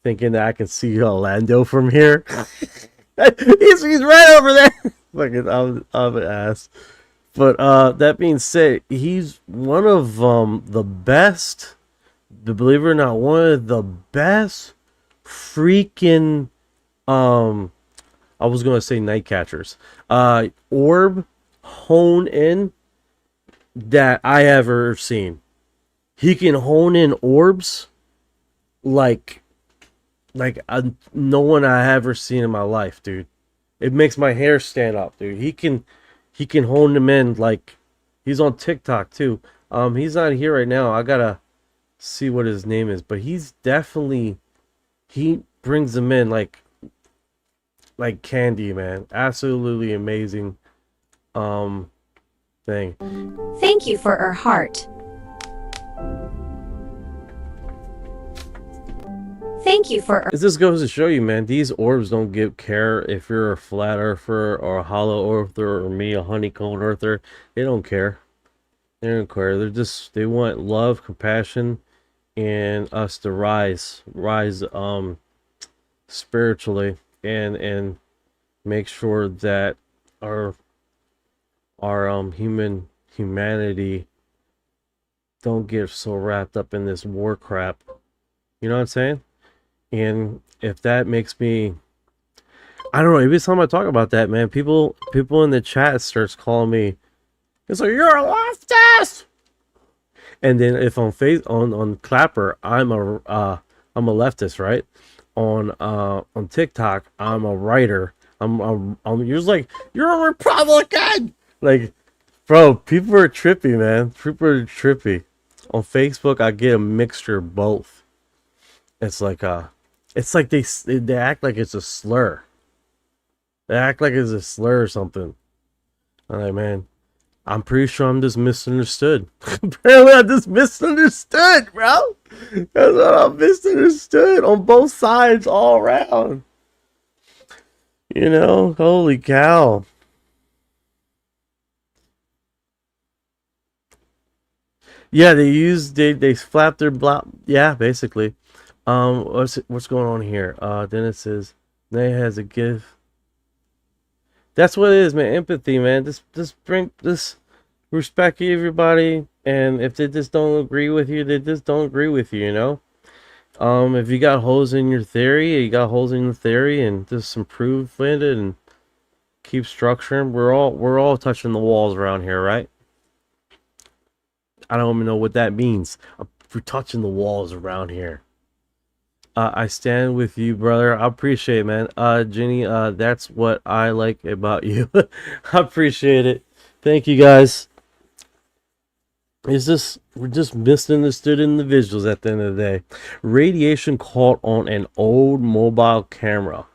thinking that I can see Orlando from here. he's right over there. Fucking, I'm an ass. But that being said, he's one of the best, believe it or not, one of the best freaking I was gonna say night catchers, orb hone in that I ever seen. He can hone in orbs like no one I ever seen in my life, dude. It makes my hair stand up, dude. He can hone them in like he's on TikTok too. He's not here right now. I gotta see what his name is, but he brings them in like candy, man. Absolutely amazing thing. Thank you for our heart. Thank you for It just goes to show you, man, these orbs don't give care if you're a flat earther or a hollow earther or me, a honeycomb earther. They don't care. They don't care. They want love, compassion, and us to rise spiritually and make sure that our humanity don't get so wrapped up in this war crap. You know what I'm saying? And if that makes me, I don't know, every time I talk about that, man, people in the chat starts calling me, it's like, you're a leftist. And then if on Clapper, I'm a leftist, right? On TikTok, I'm a writer. I'm you're just like, you're a Republican. Like, bro, people are trippy, man. People are trippy. On Facebook, I get a mixture of both. It's like they act like it's a slur. They act like it's a slur or something. I'm like, man, I'm pretty sure I'm just misunderstood. Apparently, I'm just misunderstood, bro. That's what I'm misunderstood on both sides, all around. You know, holy cow. Yeah, they flap their yeah, basically. What's going on here? Then it says Nay has a gift. That's what it is, man. Empathy, man. Just respect everybody, and if they just don't agree with you, they just don't agree with you, you know? If you got holes in your theory, and just improve with it and keep structuring. We're all touching the walls around here, right? I don't even know what that means. We're touching the walls around here. I stand with you, brother. I appreciate it, man. Jenny, that's what I like about you. I appreciate it. Thank you, guys. We're just misunderstood individuals at the end of the day. Radiation caught on an old mobile camera.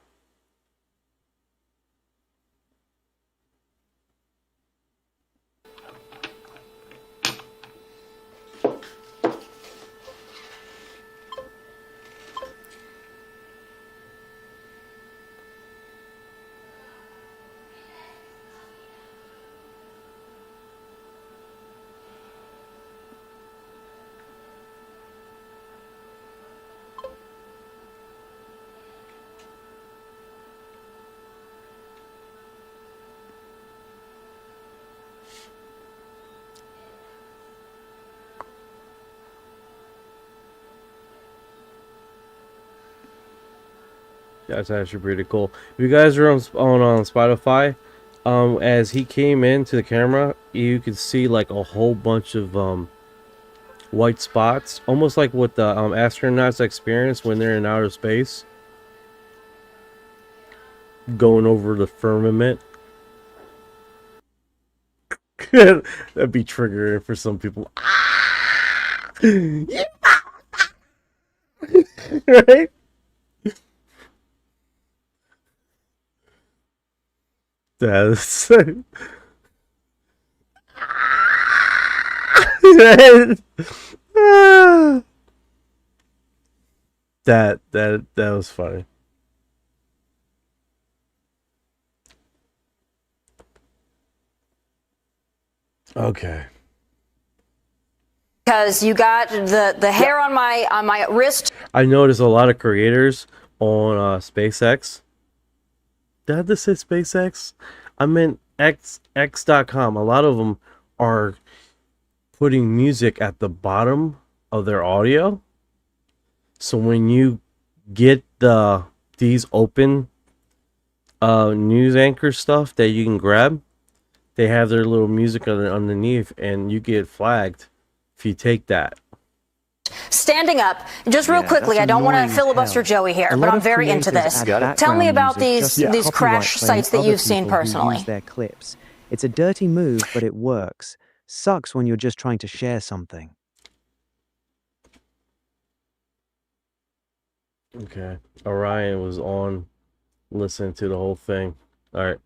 That's actually pretty cool. If you guys are on Spotify, as he came into the camera, you could see like a whole bunch of white spots, almost like what the astronauts experience when they're in outer space, going over the firmament. That'd be triggering for some people. Right? That's that was funny. Okay. Because you got the hair on my wrist. I noticed a lot of creators on SpaceX. Did I just say SpaceX? I meant X.com. A lot of them are putting music at the bottom of their audio. So when you get these open news anchor stuff that you can grab, they have their little music underneath, and you get flagged if you take that. Standing up, just real quickly, I don't want to filibuster Joey here, but I'm very into this. Tell me about these crash sites that you've seen personally. Their clips. It's a dirty move, but it works. Sucks when you're just trying to share something. Okay. Orion was on listening to the whole thing. All right.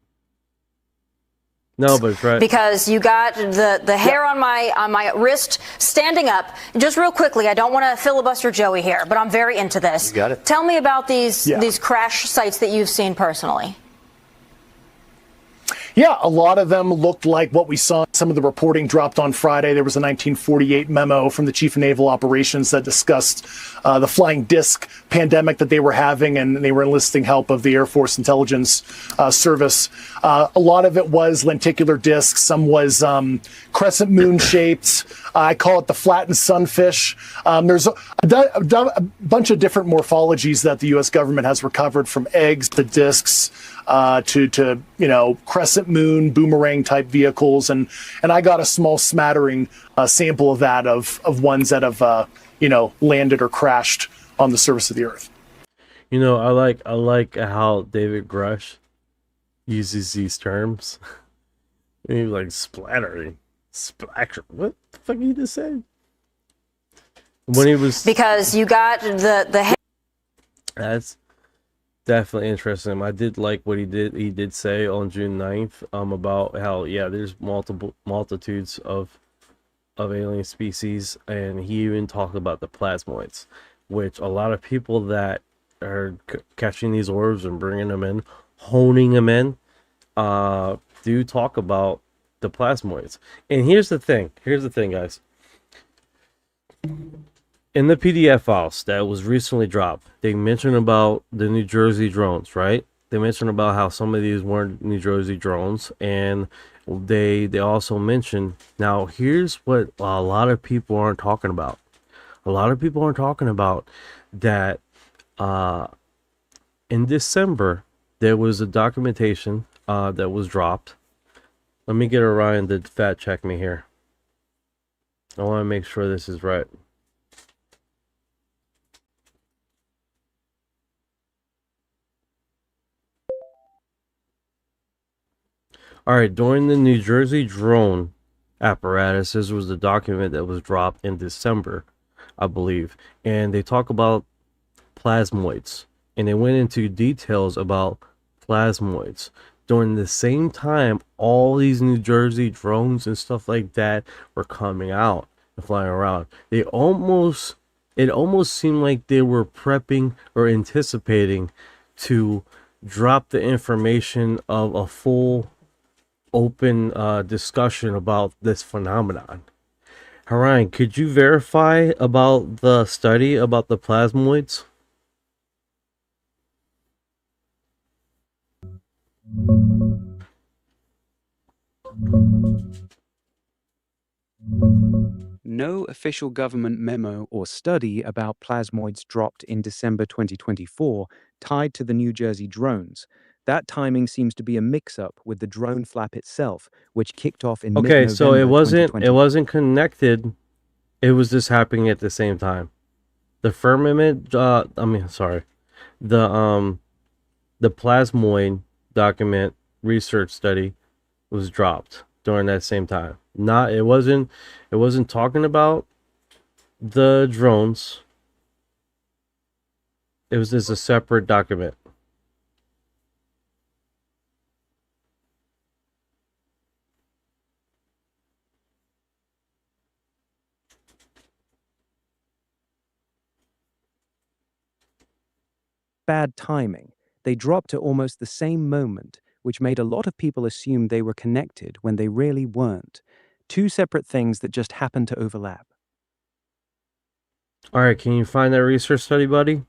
No, but it's right. Because you got the hair on my wrist standing up. Just real quickly, I don't want to filibuster Joey here, but I'm very into this. You got it. Tell me about these crash sites that you've seen personally. Yeah, a lot of them looked like what we saw. Some of the reporting dropped on Friday. There was a 1948 memo from the Chief of Naval Operations that discussed the flying disc pandemic that they were having, and they were enlisting help of the Air Force Intelligence Service. A lot of it was lenticular discs. Some was crescent moon shaped. I call it the flattened sunfish. There's a bunch of different morphologies that the U.S. government has recovered, from eggs to discs to crescent moon, boomerang type vehicles, and I got a small smattering sample of that of ones that have landed or crashed on the surface of the Earth. I like how David Grush uses these terms. He's like splattering, splatter. What the fuck did he just say? When he was because you got the. That's definitely interesting. I did like what he did say on June 9th about how there's multitudes of alien species, and he even talked about the plasmoids, which a lot of people that are catching these orbs and bringing them in, honing them in, do talk about the plasmoids. And here's the thing, guys. In the PDF files that was recently dropped, they mentioned about the New Jersey drones, right? They mentioned about how some of these weren't New Jersey drones, and they also mentioned, now here's what a lot of people aren't talking about. A lot of people aren't talking about that in December, there was a documentation that was dropped. Let me get Orion to fact check me here. I want to make sure this is right. All right, during the New Jersey drone apparatus, this was the document that was dropped in December, I believe, and they talk about plasmoids, and they went into details about plasmoids. During the same time, all these New Jersey drones and stuff like that were coming out and flying around. It almost seemed like they were prepping or anticipating to drop the information of a full open discussion about this phenomenon. Orion, could you verify about the study about the plasmoids? No official government memo or study about plasmoids dropped in December 2024 tied to the New Jersey drones. That timing seems to be a mix-up with the drone flap itself, which kicked off in Okay, mid-November so it 2020. wasn't connected. It was just happening at the same time. The firmament, the plasmoid document research study was dropped during that same time. It wasn't talking about the drones. It was just a separate document. Bad timing. They dropped at almost the same moment, which made a lot of people assume they were connected when they really weren't. Two separate things that just happened to overlap. All right, can you find that research study, buddy?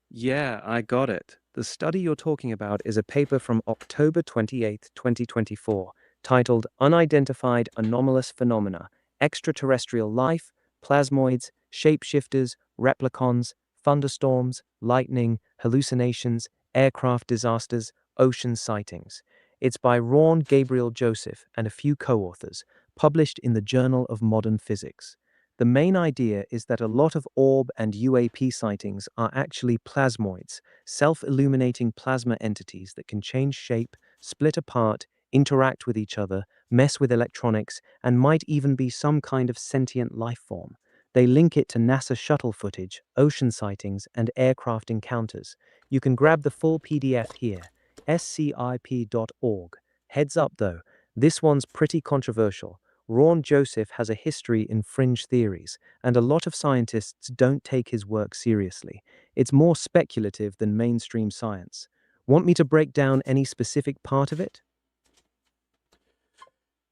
Yeah, I got it. The study you're talking about is a paper from October 28, 2024, titled Unidentified Anomalous Phenomena, Extraterrestrial Life, Plasmoids, Shapeshifters, Replicons, Thunderstorms, Lightning, Hallucinations, Aircraft Disasters, Ocean Sightings. It's by Ron Gabriel Joseph and a few co-authors, published in the Journal of Modern Physics. The main idea is that a lot of orb and UAP sightings are actually plasmoids, self-illuminating plasma entities that can change shape, split apart, interact with each other, mess with electronics, and might even be some kind of sentient life form. They link it to NASA shuttle footage, ocean sightings, and aircraft encounters. You can grab the full PDF here, scip.org. Heads up though, this one's pretty controversial. Ron Joseph has a history in fringe theories, and a lot of scientists don't take his work seriously. It's more speculative than mainstream science. Want me to break down any specific part of it?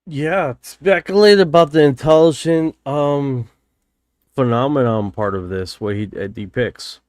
Yeah, speculate about the intelligent phenomenon part of this, what he depicts.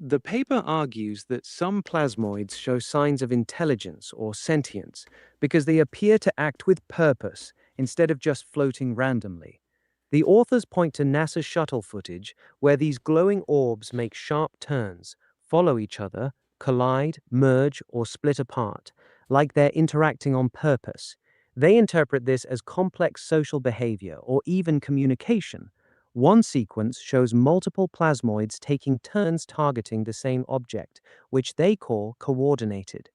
The paper argues that some plasmoids show signs of intelligence or sentience because they appear to act with purpose instead of just floating randomly. The authors point to NASA shuttle footage where these glowing orbs make sharp turns, follow each other, collide, merge, or split apart, like they're interacting on purpose. They interpret this as complex social behavior or even communication. One sequence shows multiple plasmoids taking turns targeting the same object, which they call coordinated.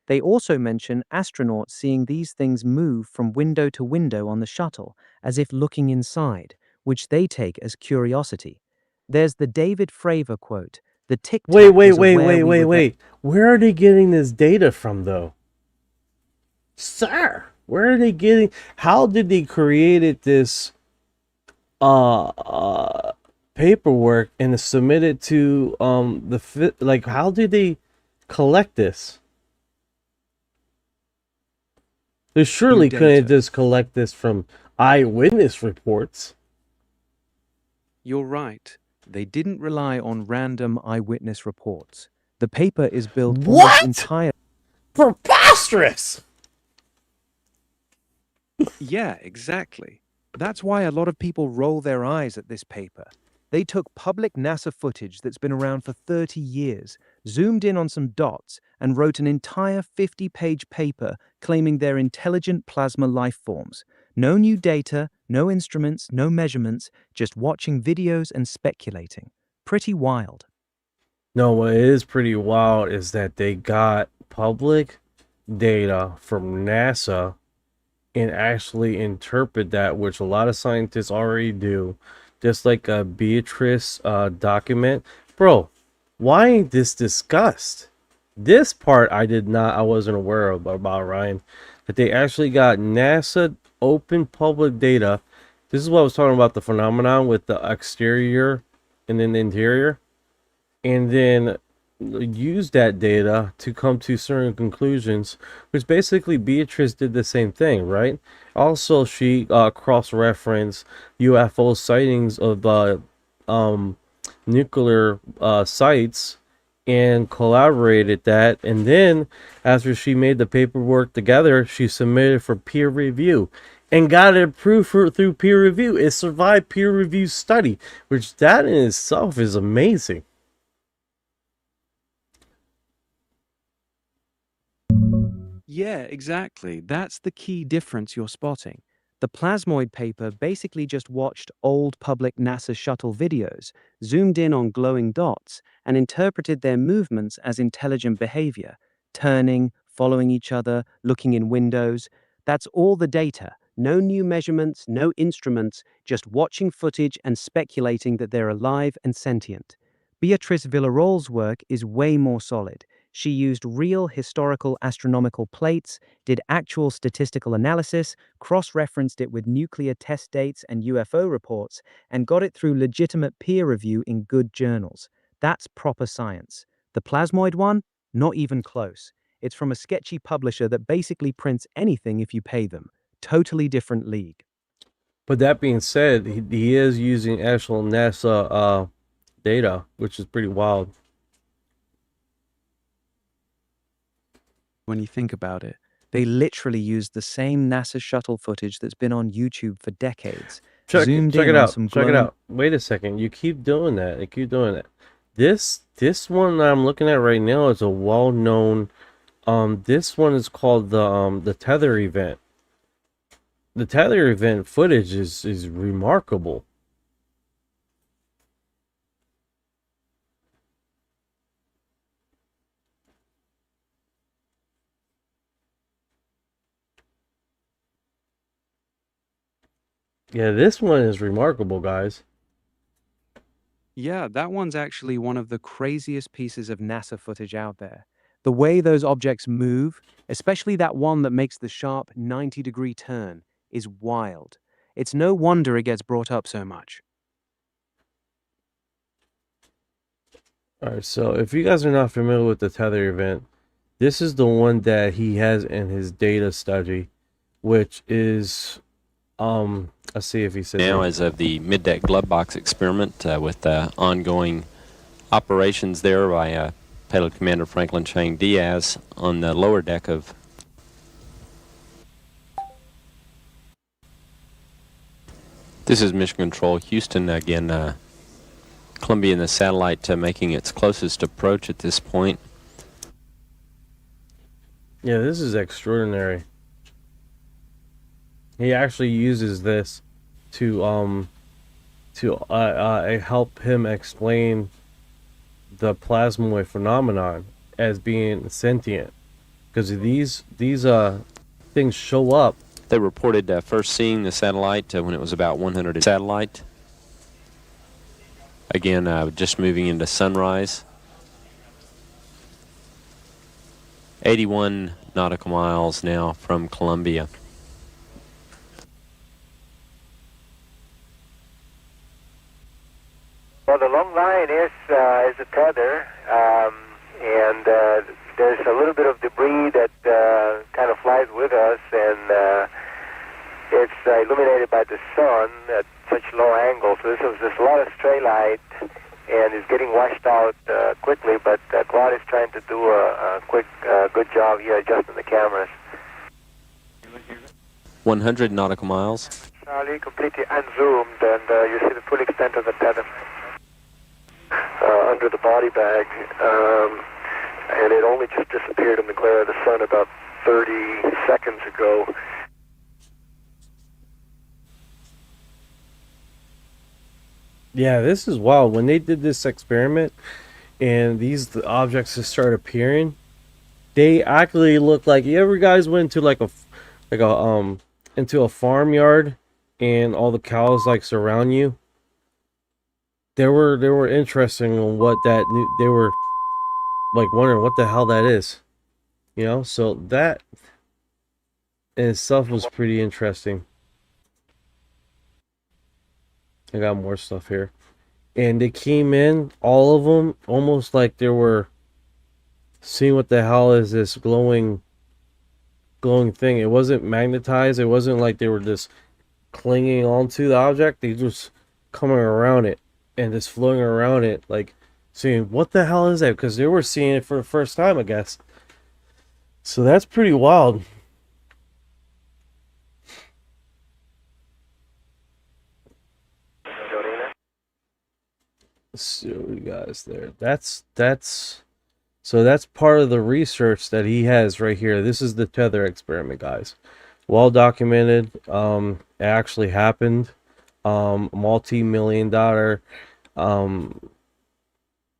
They also mention astronauts seeing these things move from window to window on the shuttle, as if looking inside, which they take as curiosity. There's the David Fravor quote, "The tic-tac Wait, was aware we were Where are they getting this data from, though? Sir, where are they getting... How did they create this paperwork and submit it to like, how did they collect this? They surely couldn't just collect this from eyewitness reports. You're right. They didn't rely on random eyewitness reports. The paper is built almost entirely... Preposterous! Yeah, exactly. That's why a lot of people roll their eyes at this paper. They took public NASA footage that's been around for 30 years, zoomed in on some dots, and wrote an entire 50-page paper claiming they're intelligent plasma life forms. No new data, no instruments, no measurements, just watching videos and speculating. Pretty wild. No, what is pretty wild is that they got public data from NASA and actually interpret that, which a lot of scientists already do, just like a Beatrice document. Bro, why ain't this discussed? This part I wasn't aware of about Ryan, that they actually got NASA open public data. This is what I was talking about, the phenomenon with the exterior and then the interior, and then use that data to come to certain conclusions, which basically Beatrice did the same thing, right? Also, she cross-referenced UFO sightings of nuclear sites and collaborated that, and then after she made the paperwork together, she submitted for peer review and got it approved through peer review. It survived peer review study, which that in itself is amazing. Yeah, exactly. That's the key difference you're spotting. The plasmoid paper basically just watched old public NASA shuttle videos, zoomed in on glowing dots, and interpreted their movements as intelligent behavior, turning, following each other, looking in windows. That's all the data. No new measurements, no instruments, just watching footage and speculating that they're alive and sentient. Beatrice Villarreal's work is way more solid. She used real historical astronomical plates, did actual statistical analysis, cross-referenced it with nuclear test dates and UFO reports, and got it through legitimate peer review in good journals. That's proper science. The plasmoid one? Not even close. It's from a sketchy publisher that basically prints anything if you pay them. Totally different league. But that being said, he is using actual NASA data, which is pretty wild. When you think about it, they literally used the same NASA shuttle footage that's been on YouTube for decades. Check it out. Wait a second. You keep doing that. You keep doing that. This one that I'm looking at right now is a well-known. This one is called the Tether event. The Tether event footage is remarkable. Yeah, this one is remarkable, guys. Yeah, that one's actually one of the craziest pieces of NASA footage out there. The way those objects move, especially that one that makes the sharp 90-degree turn, is wild. It's no wonder it gets brought up so much. Alright, so if you guys are not familiar with the tether event, this is the one that he has in his data study, which is, let's see if he says now it. as of the mid-deck glove box experiment with ongoing operations there by Payload Commander Franklin Chang Diaz on the lower deck of this is Mission Control Houston again. Columbia and the satellite making its closest approach at this point. Yeah, this is extraordinary. He actually uses this to help him explain the plasmoid phenomenon as being sentient, because these things show up. They reported first seeing the satellite when it was about 100 satellite. Again, just moving into sunrise. 81 nautical miles now from Columbia. Well, the long line is a tether, and there's a little bit of debris that kind of flies with us, and it's illuminated by the sun at such low angles. So there's a lot of stray light, and it's getting washed out quickly, but Claude is trying to do a quick, good job here adjusting the cameras. 100 nautical miles. Charlie, completely unzoomed, and you see the full extent of the tether under the body bag, and it only just disappeared in the glare of the sun about 30 seconds ago. Yeah, this is wild. When they did this experiment and these objects just started appearing, they actually looked like, you ever guys went to like a into a farmyard and all the cows like surround you? They were interesting on what that they were like wondering what the hell that is. You know, so that in itself was pretty interesting. I got more stuff here. And they came in, all of them, almost like they were seeing what the hell is this glowing thing. It wasn't magnetized. It wasn't like they were just clinging onto the object. They just coming around it and just floating around it, like seeing what the hell is that? Because they were seeing it for the first time, I guess. So that's pretty wild. Let's see what we got there. That's so that's part of the research that he has right here. This is the tether experiment, guys. Well documented. It actually happened. Multi-million-dollar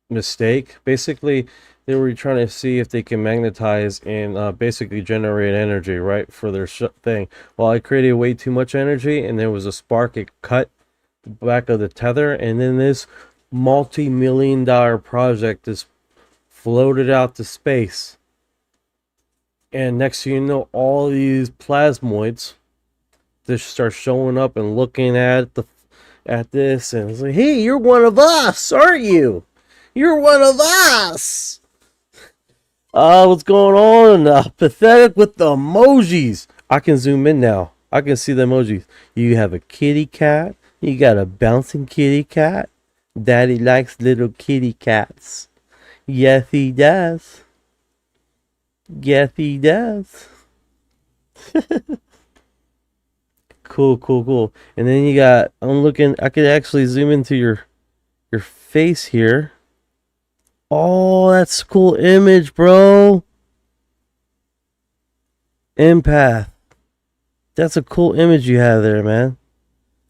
mistake. Basically, they were trying to see if they can magnetize and basically generate energy, right, for their thing. Well, I created way too much energy, and there was a spark. It cut the back of the tether, and then this multi-million-dollar project is floated out to space. And next thing you know, all these plasmoids just start showing up and looking at this, and it's like, hey, you're one of us, aren't you? You're one of us. What's going on? Pathetic with the emojis. I can zoom in now. I can see the emojis. You have a kitty cat. You got a bouncing kitty cat. Daddy likes little kitty cats. Yes, he does. Yes, he does. Cool. And then you got, I'm looking, I could actually zoom into your face here. Oh, that's a cool image, bro. Empath. That's a cool image you have there, man.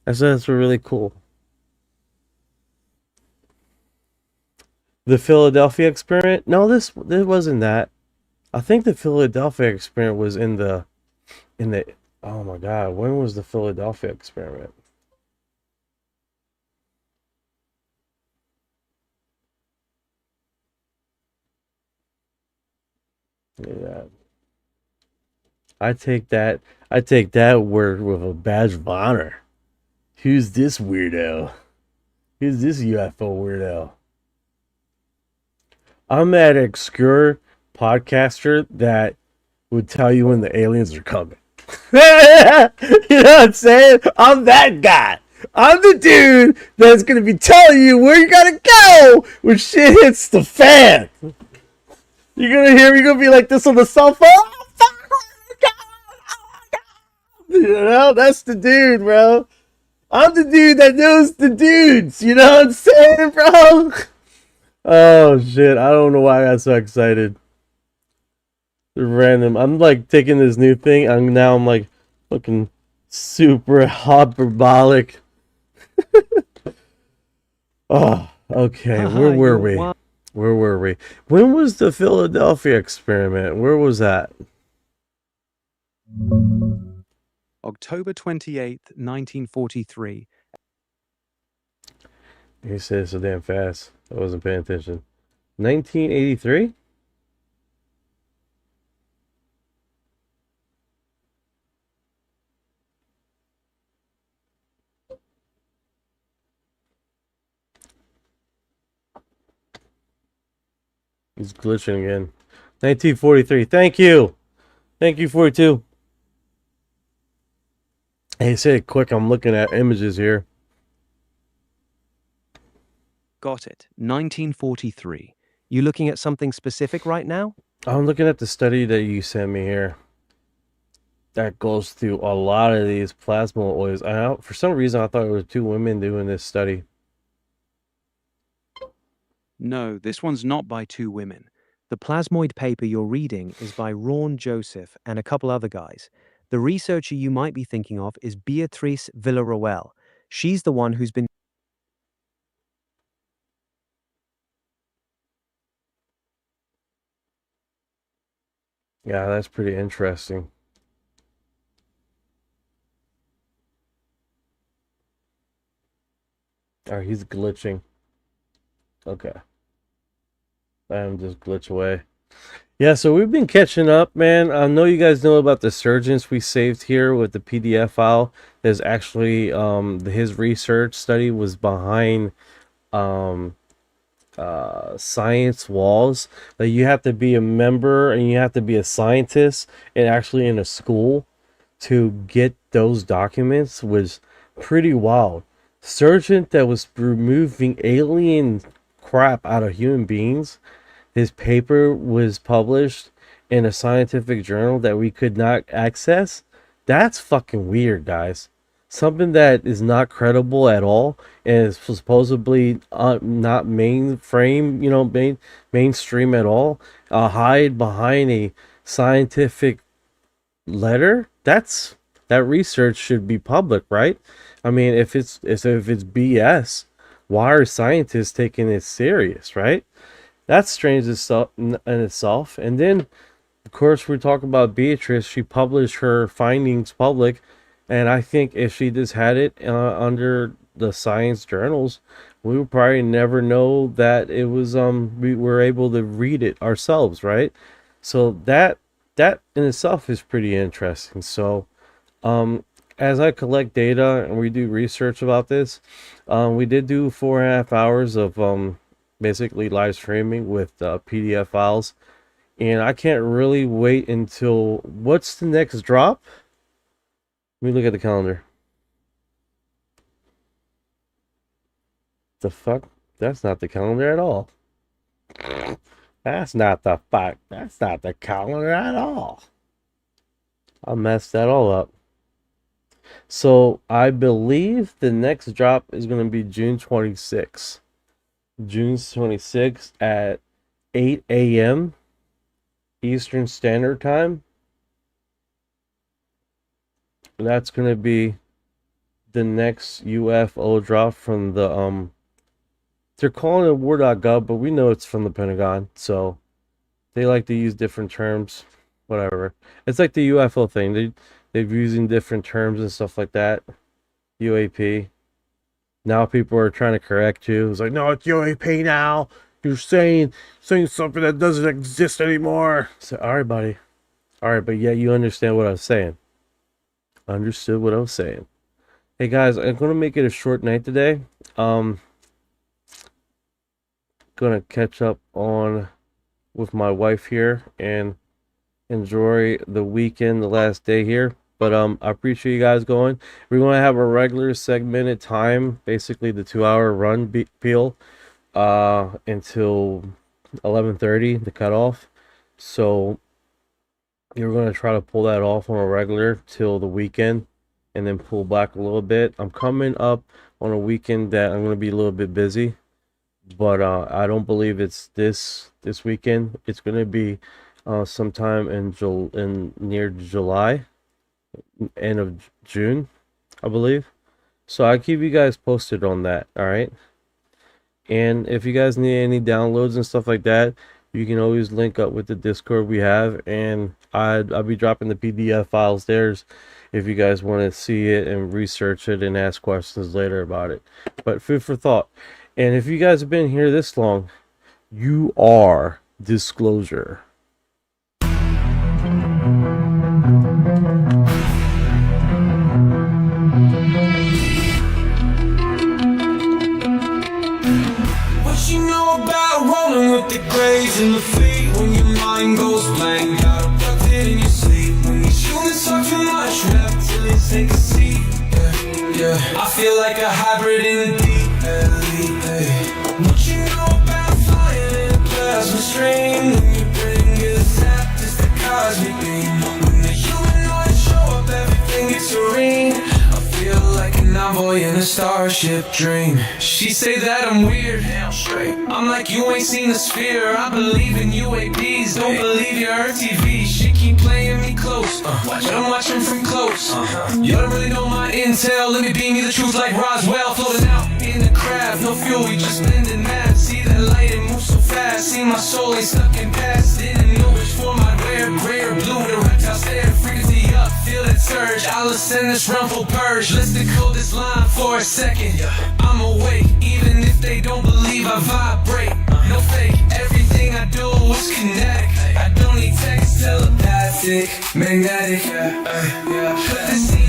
That's really cool. The Philadelphia experiment? No, this wasn't that. I think the Philadelphia experiment was in the oh my god, when was the Philadelphia experiment? Yeah. I take that word with a badge of honor. Who's this weirdo? Who's this UFO weirdo? I'm that obscure podcaster that would tell you when the aliens are coming. You know what I'm saying? I'm that guy. I'm the dude that's gonna be telling you where you gotta go when shit hits the fan. You're gonna hear me gonna be like this on the cell phone. You know, that's the dude, bro. I'm the dude that knows the dudes. You know what I'm saying, bro? Oh shit! I don't know why I got so excited. Random. I'm like taking this new thing. I'm like looking super hyperbolic. Oh, okay. Where were we? Where were we? When was the Philadelphia experiment? Where was that? October 28th, 1943. He said it so damn fast. I wasn't paying attention. 1983? He's glitching again. 1943. Thank you. Thank you, 42. Hey, say it quick. I'm looking at images here. Got it. 1943. You looking at something specific right now? I'm looking at the study that you sent me here. That goes through a lot of these plasma oils. For some reason, I thought it was 2 women doing this study. No, this one's not by 2 women. The plasmoid paper you're reading is by Ron Joseph and a couple other guys. The researcher you might be thinking of is Beatrice Villarroel. She's the one who's been... Yeah, that's pretty interesting. Alright, he's glitching. Okay. Let him just glitch away. Yeah, so we've been catching up, man. I know you guys know about the surgeons we saved here with the PDF file. There's actually his research study was behind science walls. Like, you have to be a member and you have to be a scientist and actually in a school to get those documents. Was pretty wild. Surgeon that was removing alien crap out of human beings. His paper was published in a scientific journal that we could not access. That's fucking weird, guys. Something that is not credible at all and is supposedly not mainstream at all. Hide behind a scientific letter. That research should be public, right? I mean, if it's BS, why are scientists taking it serious, right? That's strange in itself. And then, of course, we're talking about Beatrice. She published her findings public, and I think if she just had it under the science journals, we would probably never know that it was we were able to read it ourselves, right? So that in itself is pretty interesting. So as I collect data and we do research about this, we did do 4.5 hours of basically live streaming with PDF files, and I can't really wait until what's the next drop. Let me look at the calendar. The fuck? That's not the calendar at all. That's not the calendar at all. I messed that all up. So I believe the next drop is going to be June 26th. June 26th at 8 a.m. Eastern Standard Time. That's going to be the next UFO drop from the they're calling it war.gov, but we know it's from the Pentagon, so they like to use different terms. Whatever. It's like the UFO thing. They're using different terms and stuff like that. UAP. Now people are trying to correct you. It's like, no, it's UAP now. You're saying something that doesn't exist anymore. So, all right, buddy. All right, but yeah, you understand what I was saying. Understood what I was saying. Hey guys, I'm gonna make it a short night today. Gonna catch up on with my wife here and enjoy the weekend, the last day here. But I appreciate you guys going. We're gonna have a regular segmented time, basically the 2-hour run peel, until 11:30, the cutoff. So you're gonna try to pull that off on a regular till the weekend, and then pull back a little bit. I'm coming up on a weekend that I'm gonna be a little bit busy, but I don't believe it's this weekend. It's gonna be sometime in near July, end of June, I believe. So I'll keep you guys posted on that. All right. And if you guys need any downloads and stuff like that, you can always link up with the Discord we have, and I'll be dropping the PDF files there if you guys want to see it and research it and ask questions later about it. But food for thought. And if you guys have been here this long, you are disclosure. What you know about rolling with the graves in the feet? When your mind goes blank, got abducted in your sleep. When you humans talk too much, reptilians take a seat. Yeah, I feel like a hybrid in the deep. What you know about flying in a plasma stream? When you bring it zapped, it's the cosmic beam. When the humanoids show up, everything gets serene. I feel like an envoy in a starship dream. She say that I'm weird, damn straight. I'm like, you ain't seen the sphere. I believe in UAPs, don't believe your TV. She keep playing me close, but I'm watching from close. You don't really know my intel. Let me beam you the truth like Roswell. Floating out in the craft, no fuel, we just blending math. See that light, it moves so fast. See my soul ain't stuck in past. Didn't know which form I'd wear, gray or blue. The reptile stare, frequency up, feel that surge. I'll ascend this rumble purge. Let's decode this line for a second. I'm awake, even if they don't believe I vibrate. No fake, everything I do is kinetic. I don't need text, telepathic, magnetic. Put the